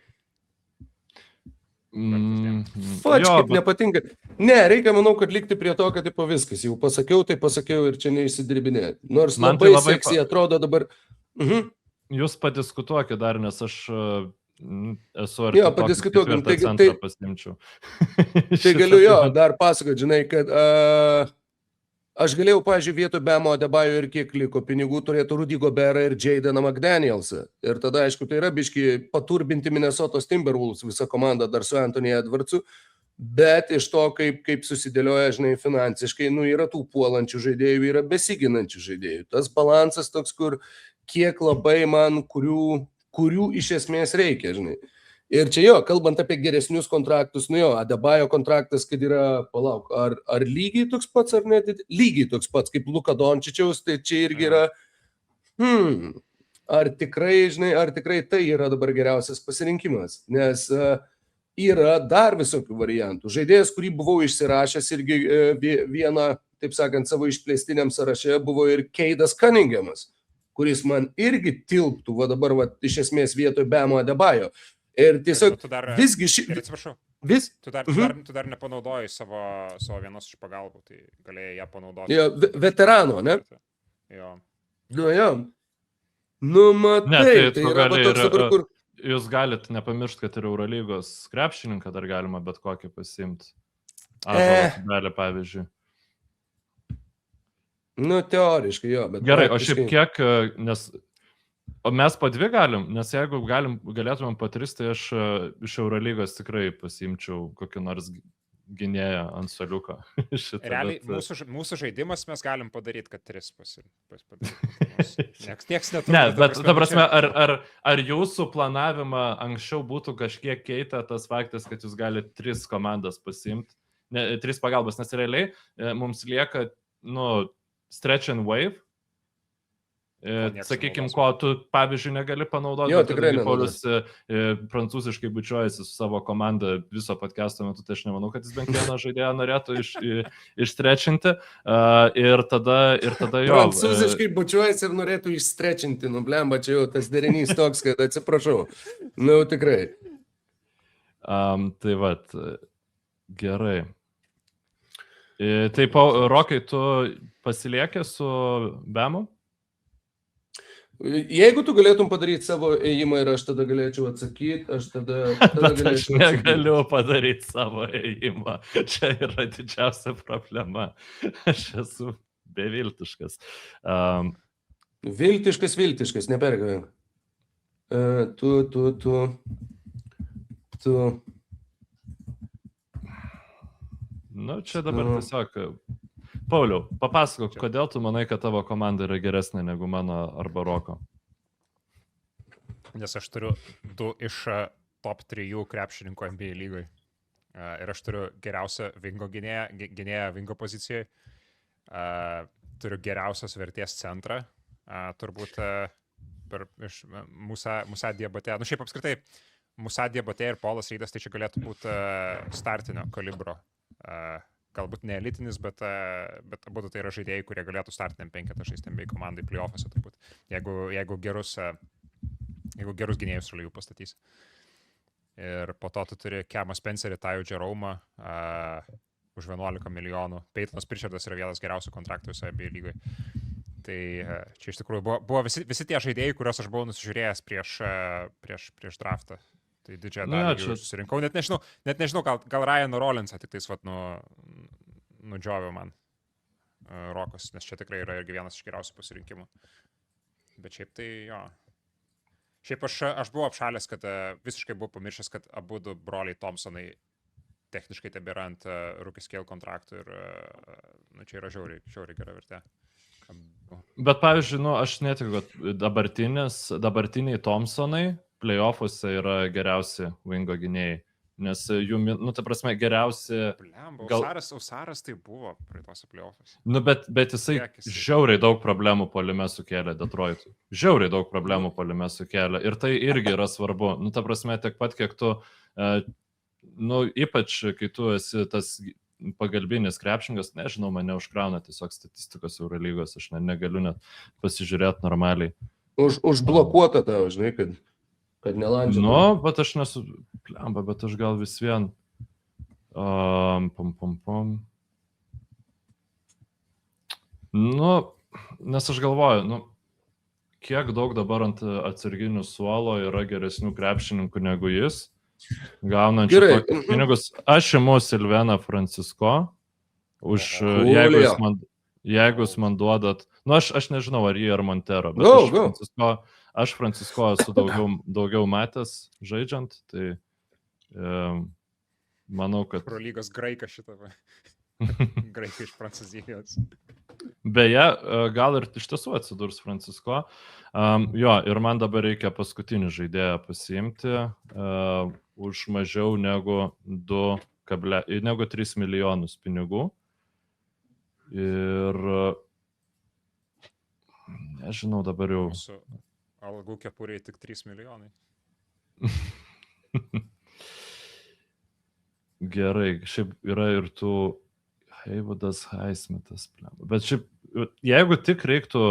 Kaip nepatinka. Ne, reikia, manau, kad likti prie to, kad tipo viskas. Jau pasakiau, tai pasakiau ir čia neišsidirbinėti. Nors man labai seksy atrodo dabar. Jūs padiskutuokit dar, nes aš esu Jo, padiskutuokim. Tai pasimčiau. Tai galiu dar pasakoti, žinai, kad aš galėjau, pavyzdžiui, vietoj Bamo Adebayo ir kiek liko pinigų turėtų Rudy Goberą ir Jadeną McDanielsą. Ir tada, aišku, tai yra biški paturbinti Minnesotos Timberwolves visą komandą dar su Anthony Edwardsu, bet iš to, kaip susidėlioja, žinai, finansiškai, yra tų puolančių žaidėjų, yra besiginančių žaidėjų. Tas balansas toks, kur kiek labai man, kurių iš esmės reikia, žinai. Ir čia jo, kalbant apie geresnius kontraktus, nu jo, Adebayo kontraktas, kad yra, palauk, ar lygiai toks pats, ar net lygiai toks pats kaip Luka Dončičiaus, tai čia irgi yra, ar tikrai tai yra dabar geriausias pasirinkimas, nes yra dar visokių variantų. Žaidėjas, kurį buvau išsirašęs irgi vieną, taip sakant, savo išplėstiniam sąraše buvo ir Keidas Cunninghamas, kuris man irgi tilptų, va dabar, va, iš esmės vietoj Bamo Adebayo. Ir tiesiog visgi Atsiprašau. Vis? Tu dar nepanaudojai savo vienos iš pagalbų, tai galėjai ją panaudoti. Jo, veterano, ne? Jo. Nu, jo. Nu, matai, tai yra toks dabar, kur... Jūs galit nepamiršti, kad ir Eurolygos krepšininką dar galima bet kokį pasiimti. Gali, pavyzdžiui. Nu, teoriškai, jo, bet... Gerai, o šiaip kiek, nes... O mes po 2 galim, nes jeigu galėtumėm po 3, tai aš iš Eurolygos tikrai pasiimčiau kokį nors gynėją ant suoliuko. Realiai, mūsų žaidimas mes galim padaryti, kad 3 padaryti. Nieks neturi. Ne, bet ta prasme, ar jūsų planavimą anksčiau būtų kažkiek keitę tas faktas, kad jūs galite 3 komandas pasiimti, 3 pagalbas, nes realiai mums lieka, stretch and wave. Sakykime, ko tu, pavyzdžiui, negali panaudoti. Jo, tikrai Paulius prancūziškai bučiuojasi su savo komanda viso podcast'o metu, tai aš nemanau, kad jis bent vieną žaidėją norėtų išstrečinti. Ir tada jo. Prancūziškai bučiuojasi ir norėtų išstrečinti, blemba, čia jau tas derinys toks, kad atsiprašau. Nu, tikrai. Tai vat, gerai. Tai, Rokai, tu pasiliekė su Bemu? Jeigu tu galėtum padaryti savo ėjimą ir aš tada galėčiau atsakyti, aš tada galėčiau aš negaliu padaryti savo ėjimą. Čia yra didžiausia problema. Aš esu beviltiškas. Viltiškas, nepergyvenk. Tu. Nu, čia dabar tiesiog... Pauliau, papasakok, kodėl tu manai, kad tavo komanda yra geresnė negu mano arba Roko? Nes aš turiu 2 iš top 3 krepšininkų NBA lygoj. Ir aš turiu geriausią vingo gynėją vingo pozicijoje. Turiu geriausios vertės centrą. Turbūt iš Musa Diabate. Nu, šiaip apskritai, Musa Diabate ir Polas Reidas, tai čia galėtų būti startinio kalibro. Galbūt ne elitinis, bet abudu tai yra žaidėjai, kurie galėtų startiniam 5 žaisti NBA komandai play-offuose turbūt, jeigu gerus gynėjus šalia jų pastatys. Ir po to tu turi Kemą Spencerį, Tyus Jerome už 11 milijonų. Peytonas Pritchardas yra vienas geriausių kontraktų visoje NBA lygoje. Tai čia iš tikrųjų buvo visi tie žaidėjai, kuriuos aš buvau nusižiūrėjęs prieš draftą. Tai didžiąją dalį jų susirinkau. Net nežinau, gal Ryano Rollinsą tik tais nudžiovė man Rokas, nes čia tikrai yra irgi vienas iš geriausių pasirinkimų. Bet šiaip tai jo. Šiaip aš buvau apšalęs, kad visiškai buvau pamiršęs, kad abudu broliai Thompsonai techniškai tebėra ant rookie scale kontraktų ir čia yra žiauriai gera vertė. Bet pavyzdžiui, aš netikiu, kad dabartiniai Thompsonai play-offuose yra geriausi wingo gynėjai, nes jų, ta prasme, geriausi... Ausaras tai buvo praeituose play-offuose. Bet jisai žiauriai daug problemų puolime sukėlė Detroitui. Žiauriai daug problemų puolime sukėlė. Ir tai irgi yra svarbu. Ta prasme, tiek pat, kiek tu, ypač kai tu esi tas pagalbinis krepšininkas, nežinau, mane užkrauna tiesiog statistikos Eurolygos, aš negaliu net pasižiūrėti normaliai. Užblokuota tavo, žinai, kad nelandžia. Bet aš nesu... Plemba, bet aš gal vis vien... Nes aš galvoju, kiek daug dabar ant atsarginių suolo yra geresnių krepšininkų negu jis, gaunančių tokius pinigus. Aš imu Silveną Francisco, jeigu jūs man duodat... Aš nežinau, ar jį ar Montero, bet aš Francisco esu daugiau matęs žaidžiant, tai manau, kad... Eurolygos graikas šitą. Graikai iš Prancūzijos. Beje, gal ir iš tiesų atsidurs Francisco. Jo, ir man dabar reikia paskutinį žaidėją pasiimti už mažiau negu 3 milijonus pinigų. Ir nežinau, dabar jau. Mūsų algų kepuriai tik 3 milijonai. Gerai, šiaip yra ir tų Heivadas Highsmithas. Bet šiaip, jeigu tik reiktų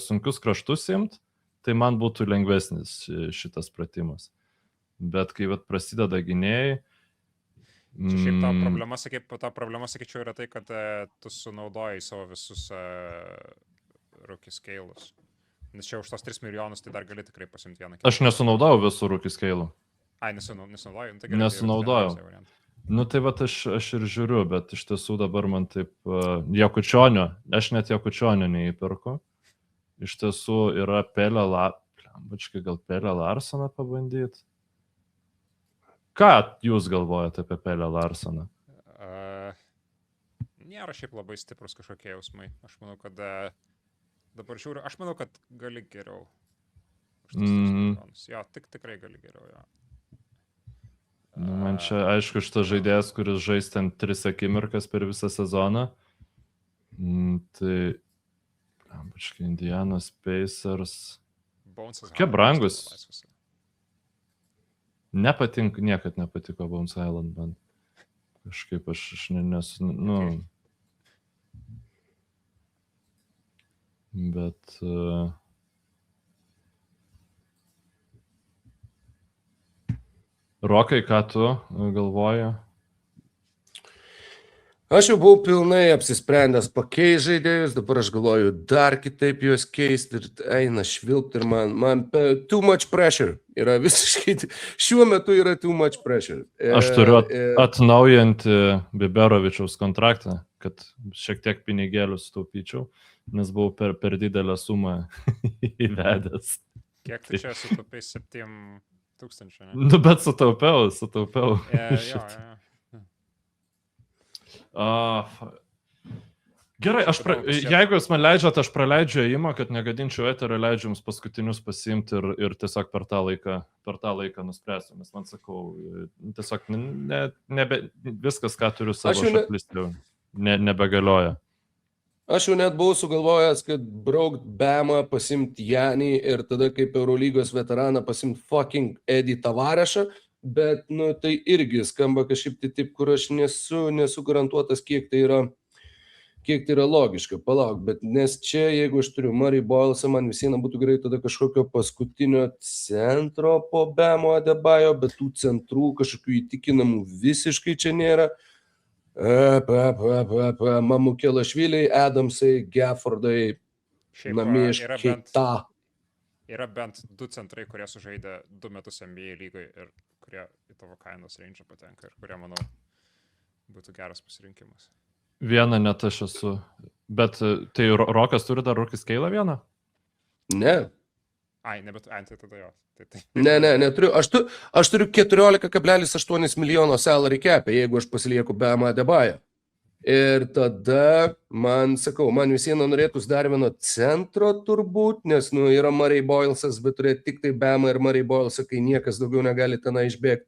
sunkius kraštus imt, tai man būtų lengvesnis šitas pratimas. Bet kai prasideda gynėjai... Čia šiaip ta problema, sakyčiau, yra tai, kad tu sunaudojai savo visus rookie scale'us. Nes čia už tos 3 milijonus tai dar gali tikrai pasimti vieną. Aš nesunaudojau visų rookie scale'ų. Ai, nesunaudojau? Tai nesunaudojau. Nu tai aš ir žiūriu, bet iš tiesų dabar man taip Jakučionio, aš net Jakučionio neįperku. Iš tiesų yra gal Pelę Larsoną pabandyti. Ką jūs galvojate apie Pelę Larsoną? Nėra šiaip labai stiprus kažkokie jausmai. Aš manau, kad dabar žiūriu, aš manau, kad gali geriau. Jo, tikrai gali geriau, jo. Nu, man čia, aišku, šitas žaidėjas, kuris žais ten 3 akimirkas per visą sezoną. Tai, Indianos Pacers. Kokie brangus. Niekad nepatiko Bones Island, man. Kažkaip aš nesu, Bet... Rokai, ką tu galvoji? Aš jau buvau pilnai apsisprendęs pakeisti žaidėjus, dabar aš galvoju dar kitaip juos keisti ir eina švilpti ir man too much pressure yra visiškai, šiuo metu yra too much pressure. Aš turiu atnaujinti Biberovičiaus kontraktą, kad šiek tiek pinigėlių sutaupyčiau, nes buvau per didelę sumą įvedęs. Kiek tu čia sutaupai 7,000, ne? Nu, bet sutaupiau. Gerai, jeigu jūs man leidžiate, aš praleidžiu ėjimą, kad negadinčiau eterio, leidžiu jums paskutinius pasiimti ir tiesiog per tą laiką nuspręsiu, nes man sakau, tiesiog viskas, ką turiu savo šaplistė, nebegalioja. Aš jau net buvau sugalvojęs, kad braukt Bamą, pasimti Janį ir tada kaip Eurolygos veteraną pasimti fucking Edį Tavarešą, bet, tai irgi skamba kažkaip taip, kur aš nesu garantuotas, kiek tai yra logiška, palauk, bet nes čia, jeigu aš turiu Murray Boylesą, man visieną būtų gerai tada kažkokio paskutinio centro po Bamo Adebayo, bet tų centrų kažkokių įtikinamų visiškai čia nėra. Mamukelašviliai, Adamsai, Gaffordai, Namiš, Keita. Yra bent 2 centrai, kurie sužaidė 2 metus NBA lygoje ir kurie į tavo kainos range patenka ir kurie, manau, būtų geras pasirinkimas. Vieną net aš esu. Bet tai Rokas turi dar rookie scale vieną? Ne. Tai tada jo. Ne, neturiu. Aš turiu 14,8 milijono salary cap'e, jeigu aš pasilieku Bamą Adebayo. Ir tada man visieną norėtųs dar vieno centro turbūt, nes yra Murray Boylesas, bet turėti tik tai Bamą ir Murray Boylesą, kai niekas daugiau negali tenai išbėgti.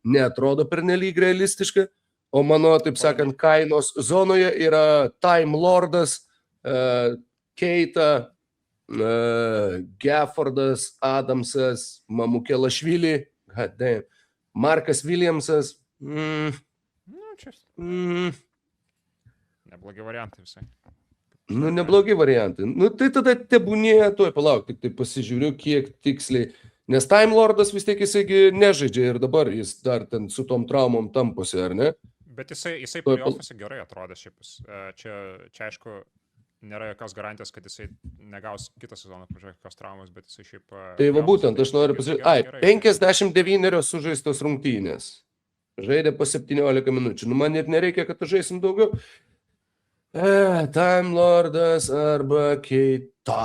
Neatrodo pernelyg realistiška, o mano, taip sakant, kainos zonoje yra Time Lordas, Keita, Gaffordas, Adamsas, Mamukelašvili, Markas Williamsas. Neblogi variantai visai. Neblogi variantai. Tai tada tebūnė, palauk, tik tai pasižiūriu, kiek tiksliai. Nes Time Lordas vis tiek jisai nežaidžia ir dabar jis dar ten su tom traumom tamposi, ar ne? Bet jisai playoffuose gerai atrodė šiaip. Čia aišku, nėra jokios garantijos, kad jisai negaus kitą sezoną jokios traumos, bet jisai šiaip... Tai va būtent, aš noriu pasakyti, 59 sužaistos rungtynės. Žaidė po 17 minučių. Man ir nereikia, kad žaisim daugiau. Time Lordas arba Keita.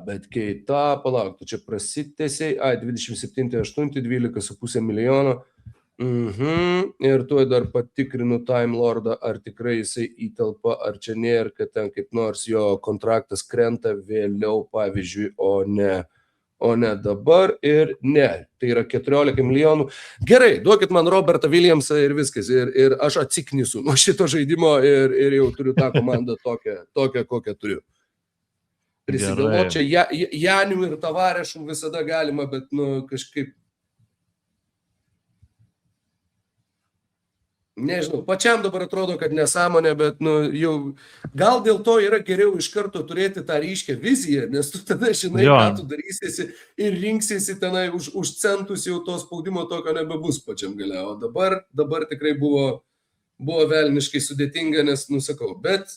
Bet Keita, palauk, tu čia prasitėsiai. 27,8, 12,5 milijono. Ir tuoj dar patikrinu Time Lordą, ar tikrai jisai įtelpa, ar čia nėra, kad ten kaip nors jo kontraktas krenta vėliau, pavyzdžiui, o ne dabar ir ne. Tai yra 14 milijonų. Gerai, duokit man Robertą Williamsą ir viskas. Ir aš atsiknisu nuo šito žaidimo ir jau turiu tą komandą tokią kokią turiu. Prisigalvo, čia Janių ir Tavarešų visada galima, bet kažkaip nežinau, pačiam dabar atrodo, kad nesąmonė, bet jau gal dėl to yra geriau iš karto turėti tą ryškę viziją, nes tu tada žinai, ką tu darysiesi ir rinksiesi tenai už centus, jau to spaudimo tokio nebebus pačiam gale. O dabar tikrai buvo velniškai sudėtinga, nes nusakau, bet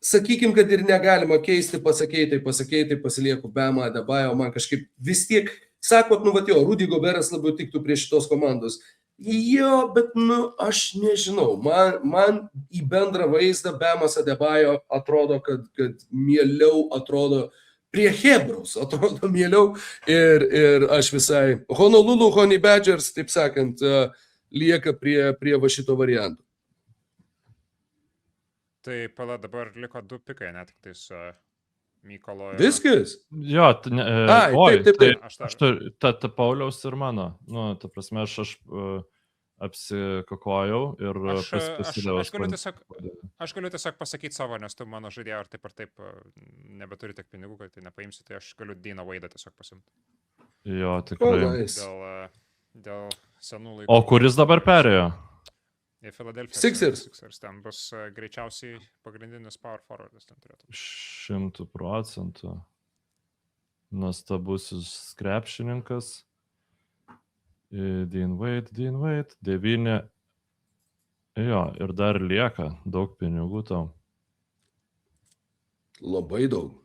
sakykim, kad ir negalima keisti, pasakei, pasilieku Bemą, Adebayo, man kažkaip vis tiek, sakot, Rudy Goberas labiau tiktų prie šitos komandos. Jo, bet, aš nežinau, man į bendrą vaizdą Bemas Adebayo atrodo, kad mieliau atrodo prie Hebros, atrodo mieliau ir aš visai Honolulu Honey Badgers, taip sakant, lieka prie va šito varianto. Tai pala dabar liko 2 pikai, net tik tais Mykolo. Viskas? Jo, ta Pauliaus ir mano. Ta prasme, aš apsikakojau ir pasidavau. Aš galiu tiesiog pasakyti savo, nes tu mano žaidėjai ar taip nebeturi tiek pinigų, kad tai nepaimsi, tai aš galiu Deaną Wade'ą tiesiog pasimti. Jo, tikrai. Dėl senų laikų. O kuris dabar perėjo? Į Philadelphia Sixers. Ten bus greičiausiai pagrindinis power forwardas ten turėtų. 100%. Nuostabusis krepšininkas. Dean Wade, 9. Jo, ir dar lieka daug pinigų tau. Labai daug.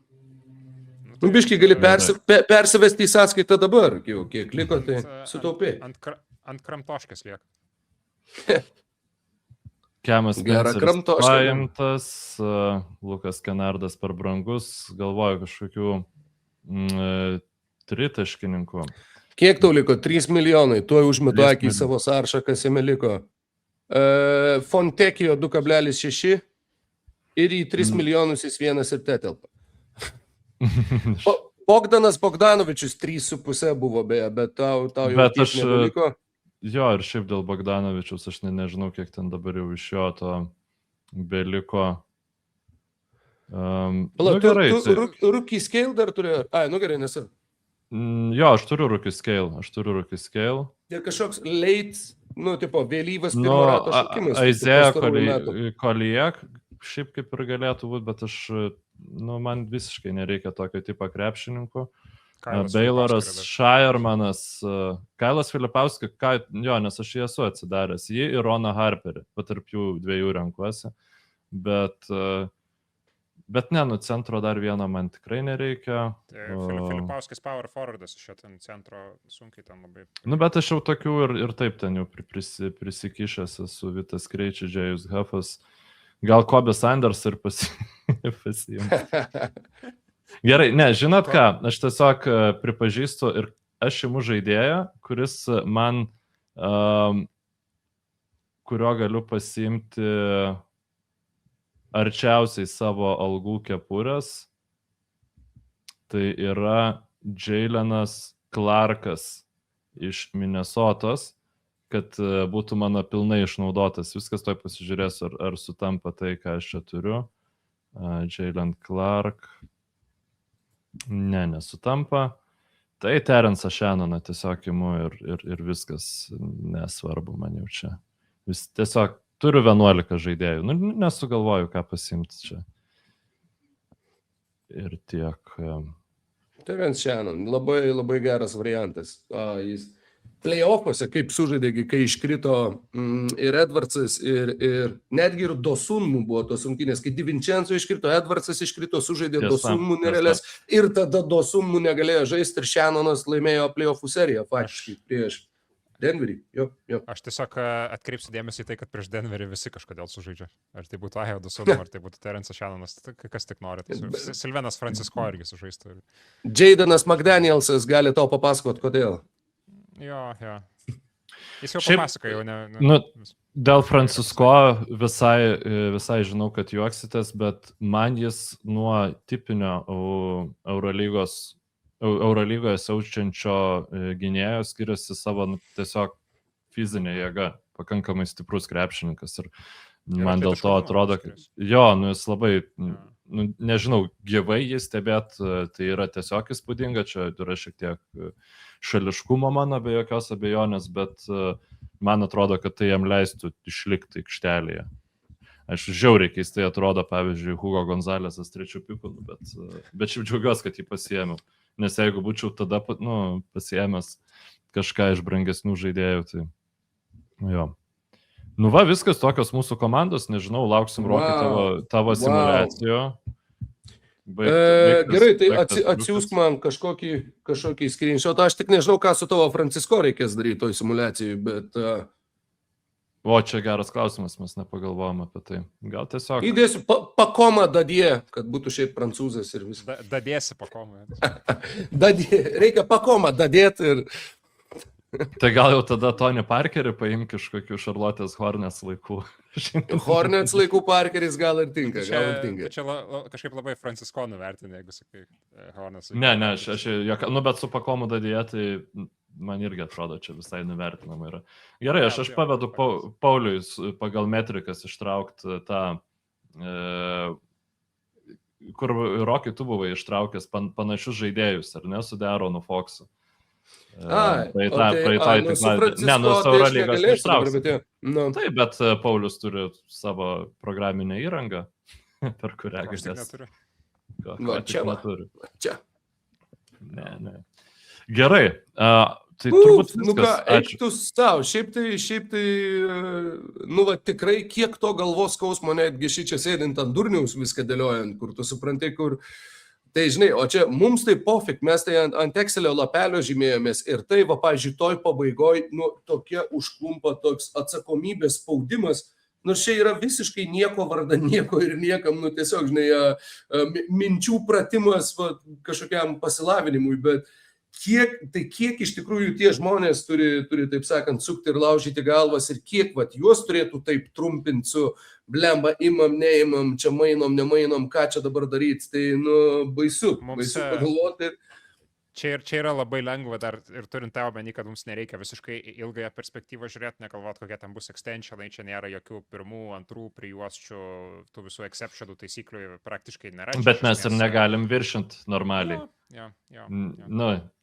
Biškai gali persivesti į sąskaitą dabar, jau kiek liko, tai sutaupiai. Ant kramtoškės lieka. Kemas Spenceris paimtas, Lukas Kenardas per brangus, galvoju kažkokių tritaškininkų. Kiek tau liko? 3 milijonai, tuoj užmetu akį į savo sąrašą, kas jame liko. Fontekijo 2,6 ir į 3 milijonus jis vienas ir tetelpa. Bogdanas Bogdanovičius 3,5 buvo beje, bet tau jau tiek nebeliko. Jo, ir šiaip dėl Bogdanovičiaus, aš nežinau, kiek ten dabar jau iš jo to beliko. Gerai. Rookie scale dar turėjo? Gerai, nesu. Jo, aš turiu rookie scale. Ir kažkoks late, vėlyvas pirmo rato šaukimas. Aizėja Kolijek, šiaip kaip ir galėtų būti, bet aš, man visiškai nereikia tokio tipo krepšininkų. Bayloras, Shire'manas, Kailas Filipauskas, nes aš jį esu atsidaręs, jį ir Roną Harperį, tarp jų 2 renkuosi, bet centro dar vieno man tikrai nereikia. Filipauskas power forwardas iš jo ten centro sunkiai ten labai. Bet aš jau tokių ir taip ten jau prisikišęs esu Vitas Krejčius, Džėjus Huffas, gal Kobis Sanders ir pasiimti. Gerai, žinot ką, aš tiesiog pripažįstu ir aš imu žaidėją, kuris man, kurio galiu pasiimti arčiausiai savo algų kepurės, tai yra Jaylenas Clarkas iš Minnesotos, kad būtų mano pilnai išnaudotas. Viskas toj pasižiūrėsiu, ar sutampa tai, ką aš čia turiu. Jaylen Clark. Nesutampa. Tai Terence Shannoną tiesiog imu ir viskas nesvarbu man jau čia. Tiesiog turiu 11 žaidėjų. Nesugalvoju, ką pasimti čia. Ir tiek. Terence Shannon, labai, labai geras variantas. Jis play-offuose kaip sužaidė, kai iškrito ir Edwardsas, ir netgi ir Dosunmu buvo tos rungtynės, kai DiVincenzo iškrito, Edwardsas iškrito, sužaidė Dosunmu nerealias ir tada Dosunmu negalėjo žaisti ir Shannonas laimėjo play-offų seriją faktiškai prieš Denverį. Jo. Aš tiesiog atkreipsiu dėmesį į tai, kad prieš Denverį visi kažkodėl sužaidžia. Ar tai būtų Ajo Dosunmu, ar tai būtų Terence Shannonas, kas tik nori. Silvenas Francisko irgi sužaistų. Jaydenas McDanielsas gali tau papasakot, kodėl. Jo. Jis jau Šiaip, papasakojo, nu, dėl Francisko visai žinau, kad juoksitės, bet man jis nuo tipinio Eurolygoje siaučiančio gynėjo skiriasi savo tiesiog fizinė jėga, pakankamai stiprus krepšininkas ir man dėl to atrodo, kad jo, jis labai, nežinau, gyvai jį stebėt, tai yra tiesiog įspūdinga, čia yra šiek tiek šališkumo mano be jokios abejonės, bet man atrodo, kad tai jam leistų išlikti aikštelėje. Aš žiauriai keistai atrodo, pavyzdžiui, Hugo Gonzalesas trečių pikų, bet šiaip džiaugiuosi, kad jį pasiėmiau, nes jeigu būčiau tada pasiėmęs kažką iš brangesnių žaidėjų, tai jo. Nu va, viskas tokios mūsų komandos, nežinau, lauksim Rokai tavo simulacijo. Gerai, tai atsiųsk man kažkokį screenshot. Aš tik nežinau, ką su tavo Francisko reikės daryti toj simulacijai, bet... O, čia geras klausimas, mes nepagalvojom apie tai. Gal tiesiog... Įdėsiu pakoma dadie, kad būtų šiaip prancūzas ir viską. Dadėsi pakoma. Reikia pakoma dadėti ir... Tai gal jau tada Tony Parkerį paimk iš kokių Charlotte's Hornets laikų. Hornets laikų Parkeris gal ir tinka. Čia kažkaip labai Francisko nuvertinė, jeigu sakai Hornets. Ne, bet su pakomu dadyje, tai man irgi atrodo, čia visai nuvertinama yra. Gerai, aš pavedu Pauliui pagal metrikas ištraukti tą, kur Rokai tu buvai ištraukęs panašius žaidėjus, ar ne, su Dearonu Foxu. Praeitai, ne, nu, Eurolygos neištrauks. Taip, bet Paulius turi savo programinę įrangą, per kurią galės. Čia. Ne. Gerai, tai turbūt viskas. Eik tu savo, šiaip tai, tikrai kiek to galvos skausmo netgi šičia sėdint ant durniaus viską dėliojant, kur tu supranti, kur... Tai žinai, o čia mums tai pofik, mes tai ant Excelio lapelio žymėjomės ir tai, pavyzdžiui, toj pabaigoj, tokia užklumpa toks atsakomybės spaudimas, nors čia yra visiškai nieko vardan nieko ir niekam, tiesiog, žinai, minčių pratimas kažkokiam pasilavinimui, bet kiek iš tikrųjų tie žmonės turi, taip sakant, sukti ir laužyti galvas ir kiek juos turėtų taip trumpinti su blemba, imam, neimam, čia mainom, nemainom, ką čia dabar daryti, tai, baisu pagalvoti. Čia yra labai lengva dar ir turint tą omeny, kad mums nereikia visiškai ilgąją perspektyvą žiūrėti, negalvoti, kokie ten bus extensionai, čia nėra jokių pirmų, antrų prijuosčių, tų visų exceptionų taisyklių praktiškai nėra. Bet mes ir negalim viršinti normaliai. Jo.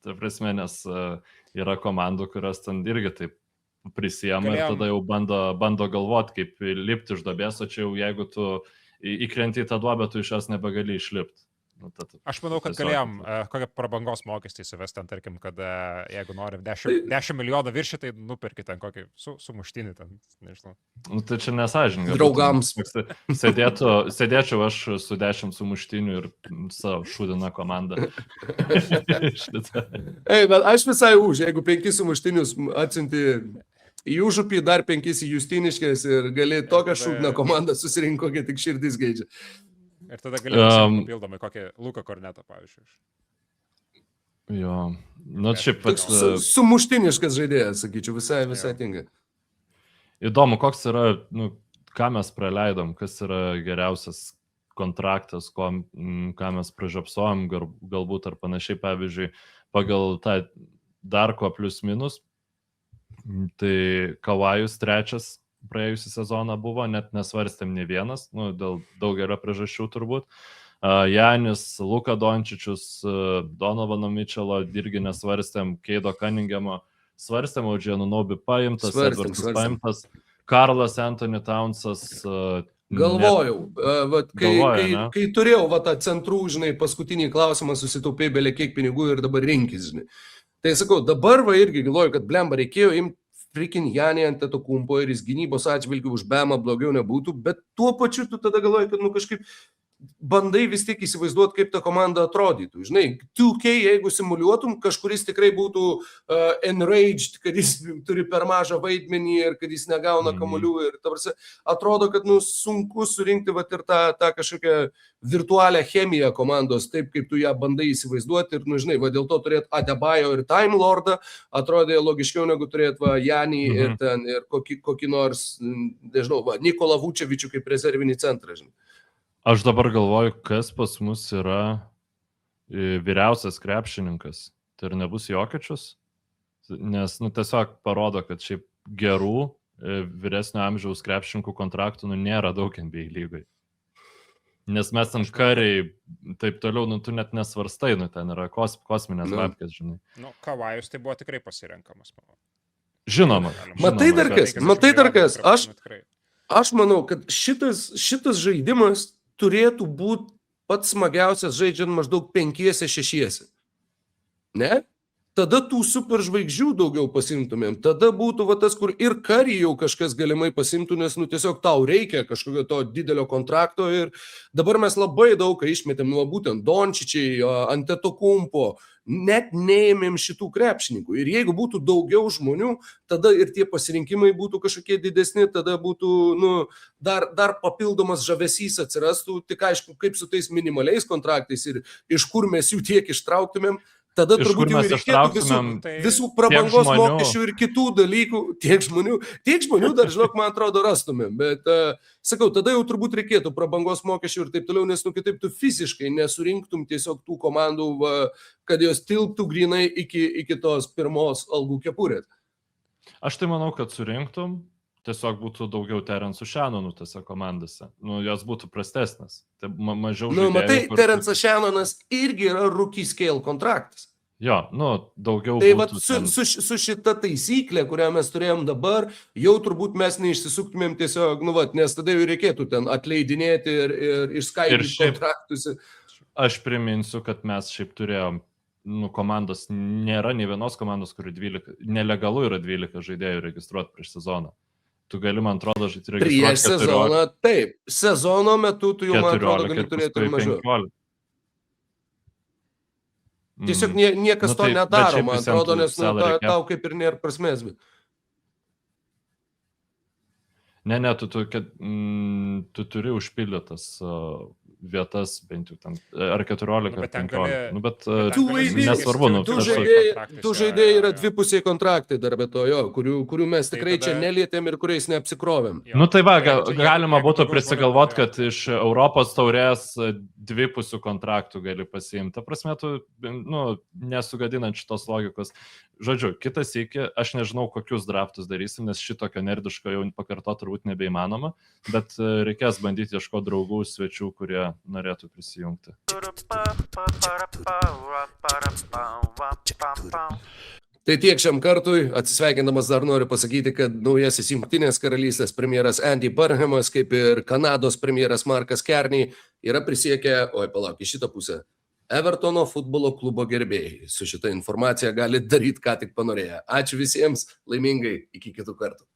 Ta prasme, nes yra komandų, kurios ten irgi taip prisijama ir tada jau bando galvoti, kaip lipti iš duobės, o čia jau jeigu tu įkrenti į tą duobę, tu iš jos nebegali išlipti. Aš manau, kad galėjom kokią prabangos mokestį įsivesti ten, tarkim, kad jeigu nori 10 milijonų viršį, tai nupirki ten kokį sumuštinį ten, nežinau. Tai čia nesažininga. Draugams. Sėdėčiau aš su 10 sumuštinių ir savo šūdiną komandą. Bet aš visai už, jeigu 5 sumuštinius atsiunti į Užupį, dar 5 į Justiniškės ir gali tokią šūdiną komandą susirinkti, kokią tik širdis geidžia. Ir tada galėtum papildomai kokį Luką Kornetą, pavyzdžiui. Jo. Šiaip pats... Sumuštiniškas žaidėjas, sakyčiau, visai tinga. Įdomu, koks yra, ką mes praleidom, kas yra geriausias kontraktas, ką mes pražiopsojom, galbūt ar panašiai, pavyzdžiui, pagal tą Darko plius minus, tai Kawajus trečias praėjusią sezoną buvo, net nesvarstėm ne vienas, dėl daugelio priežasčių turbūt. Janis, Luka Dončičius, Donovano Mitchelo irgi nesvarstėm, Keido Cunninghamo svarstėm, Oudžianų Nobi paimtas, Edwards paimtas, Karlas Anthony Townsas. Galvojau, kai turėjau tą centrų, žinai, paskutinį klausimą susitaupėjai belė kiek pinigų ir dabar rinkis, žinai. Tai sakau, dabar irgi galvoju, kad blemba reikėjo imti frikin Janį Antetokounmpo ir jis gynybos atžvilgių už Bemą blogiau nebūtų, bet tuo pačiu tu tada galvoji, kad kažkaip bandai vis tiek įsivaizduoti, kaip ta komanda atrodytų. Žinai, 2K, jeigu simuliuotum, kažkuris tikrai būtų enraged, kad jis turi per mažą vaidmenį ir kad jis negauna kamuolių. Ir tavrasi, atrodo, kad sunku surinkti vat, ir tą kažkokią virtualią chemiją komandos, taip kaip tu ją bandai įsivaizduoti. Ir, žinai, va, dėl to turėti Adebayo ir Time Lordą atrodė logiškiau negu turėti Janį ir kokį nors, nežinau, Nikolą Vučevičių kaip rezervinį centrą. Žinai. Aš dabar galvoju, kas pas mus yra vyriausias krepšininkas. Tai ir nebus Jokičius, nes tiesiog parodo, kad šiaip gerų vyresnio amžiaus krepšininkų kontraktų nėra daug NBA lygai. Nes mes ant kariai taip toliau, tu net nesvarstai, ten yra kosminės babkės, žinai. Kavajus tai buvo tikrai pasirenkamas. Žinoma. Matai dar kas, aš manau, kad šitas žaidimas turėtų būti pats smagiausias žaidžiant maždaug 5-6. Ne? Tada tų superžvaigždžių daugiau pasimtumėm. Tada būtų tas, kur ir karį jau kažkas galimai pasimtų, nes tiesiog tau reikia kažkokio to didelio kontrakto. Ir dabar mes labai daug ką išmetėm, būtent Dončičiai, Antetokumpo, net neėmėm šitų krepšininkų. Ir jeigu būtų daugiau žmonių, tada ir tie pasirinkimai būtų kažkokie didesni, tada būtų dar papildomas žavesys atsirastų, tik aišku, kaip su tais minimaliais kontraktais ir iš kur mes jų tiek ištrauktumėm. Tada turbūt jau reikėtų visų prabangos mokesčių ir kitų dalykų, tiek žmonių dar, žinok, man atrodo, rastumėm. Bet, sakau, tada jau turbūt reikėtų prabangos mokesčių ir taip toliau, nes kitaip tu fiziškai nesurinktum tiesiog tų komandų, kad jos tilptų grinai iki tos pirmos algų kepurės. Aš tai manau, kad surinktum, tiesiog būtų daugiau Terence'ų Shannonų tose komandose. Jos būtų prastesnės. Tai mažiau žaidėjų. Matai, Terence'as Shannonas irgi yra rookie scale kontraktas. Jo, daugiau tai būtų. Su šita taisyklė, kurią mes turėjom dabar, jau turbūt mes neišsisuktumėm tiesiog, nes tada jau reikėtų ten atleidinėti ir išskaidyti kontraktus. Aš priminsiu, kad mes šiaip turėjom komandos, nėra nei vienos komandos, kuri 12, nelegalu yra 12 žaidėjų registruoti prieš sezoną. Tu gali, man atrodo, registruoti prieš sezoną, taip. Sezono metu tu jau, man atrodo, gali turėti ir mažiau. 15. Tiesiog niekas to nedaro, man atrodo, nes tau kaip ir nėra prasmės. Ne, tu turi užpildytas vietas, bent jau ten, ar 14, ar 15. Bet nesvarbu. Tu žaidėjai yra dvipusiai kontraktai dar be to, kurių mes tikrai čia nelietėm ir kuriais neapsikrovėm. Tai galima būtų prisigalvoti, kad iš Europos taurės dvipusių kontraktų gali pasiimti. Ta prasme, tu nesugadinant šitos logikos. Žodžiu, kitas iki, aš nežinau, kokius draftus darysim, nes šitokio nerdiško jau pakartoti turbūt nebeįmanoma, bet reikės bandyti ieškoti draugų, svečių, kurie norėtų prisijungti. Tai tiek šiam kartui. Atsisveikindamas dar noriu pasakyti, kad naujasis Jungtinės karalystės premjeras Andy Burnhamas, kaip ir Kanados premjeras Markas Kearney, yra prisiekę, palauk, į šitą pusę, Evertono futbolo klubo gerbėjai. Su šita informacija gali daryti, ką tik panorėję. Ačiū visiems, laimingai, iki kitų kartų.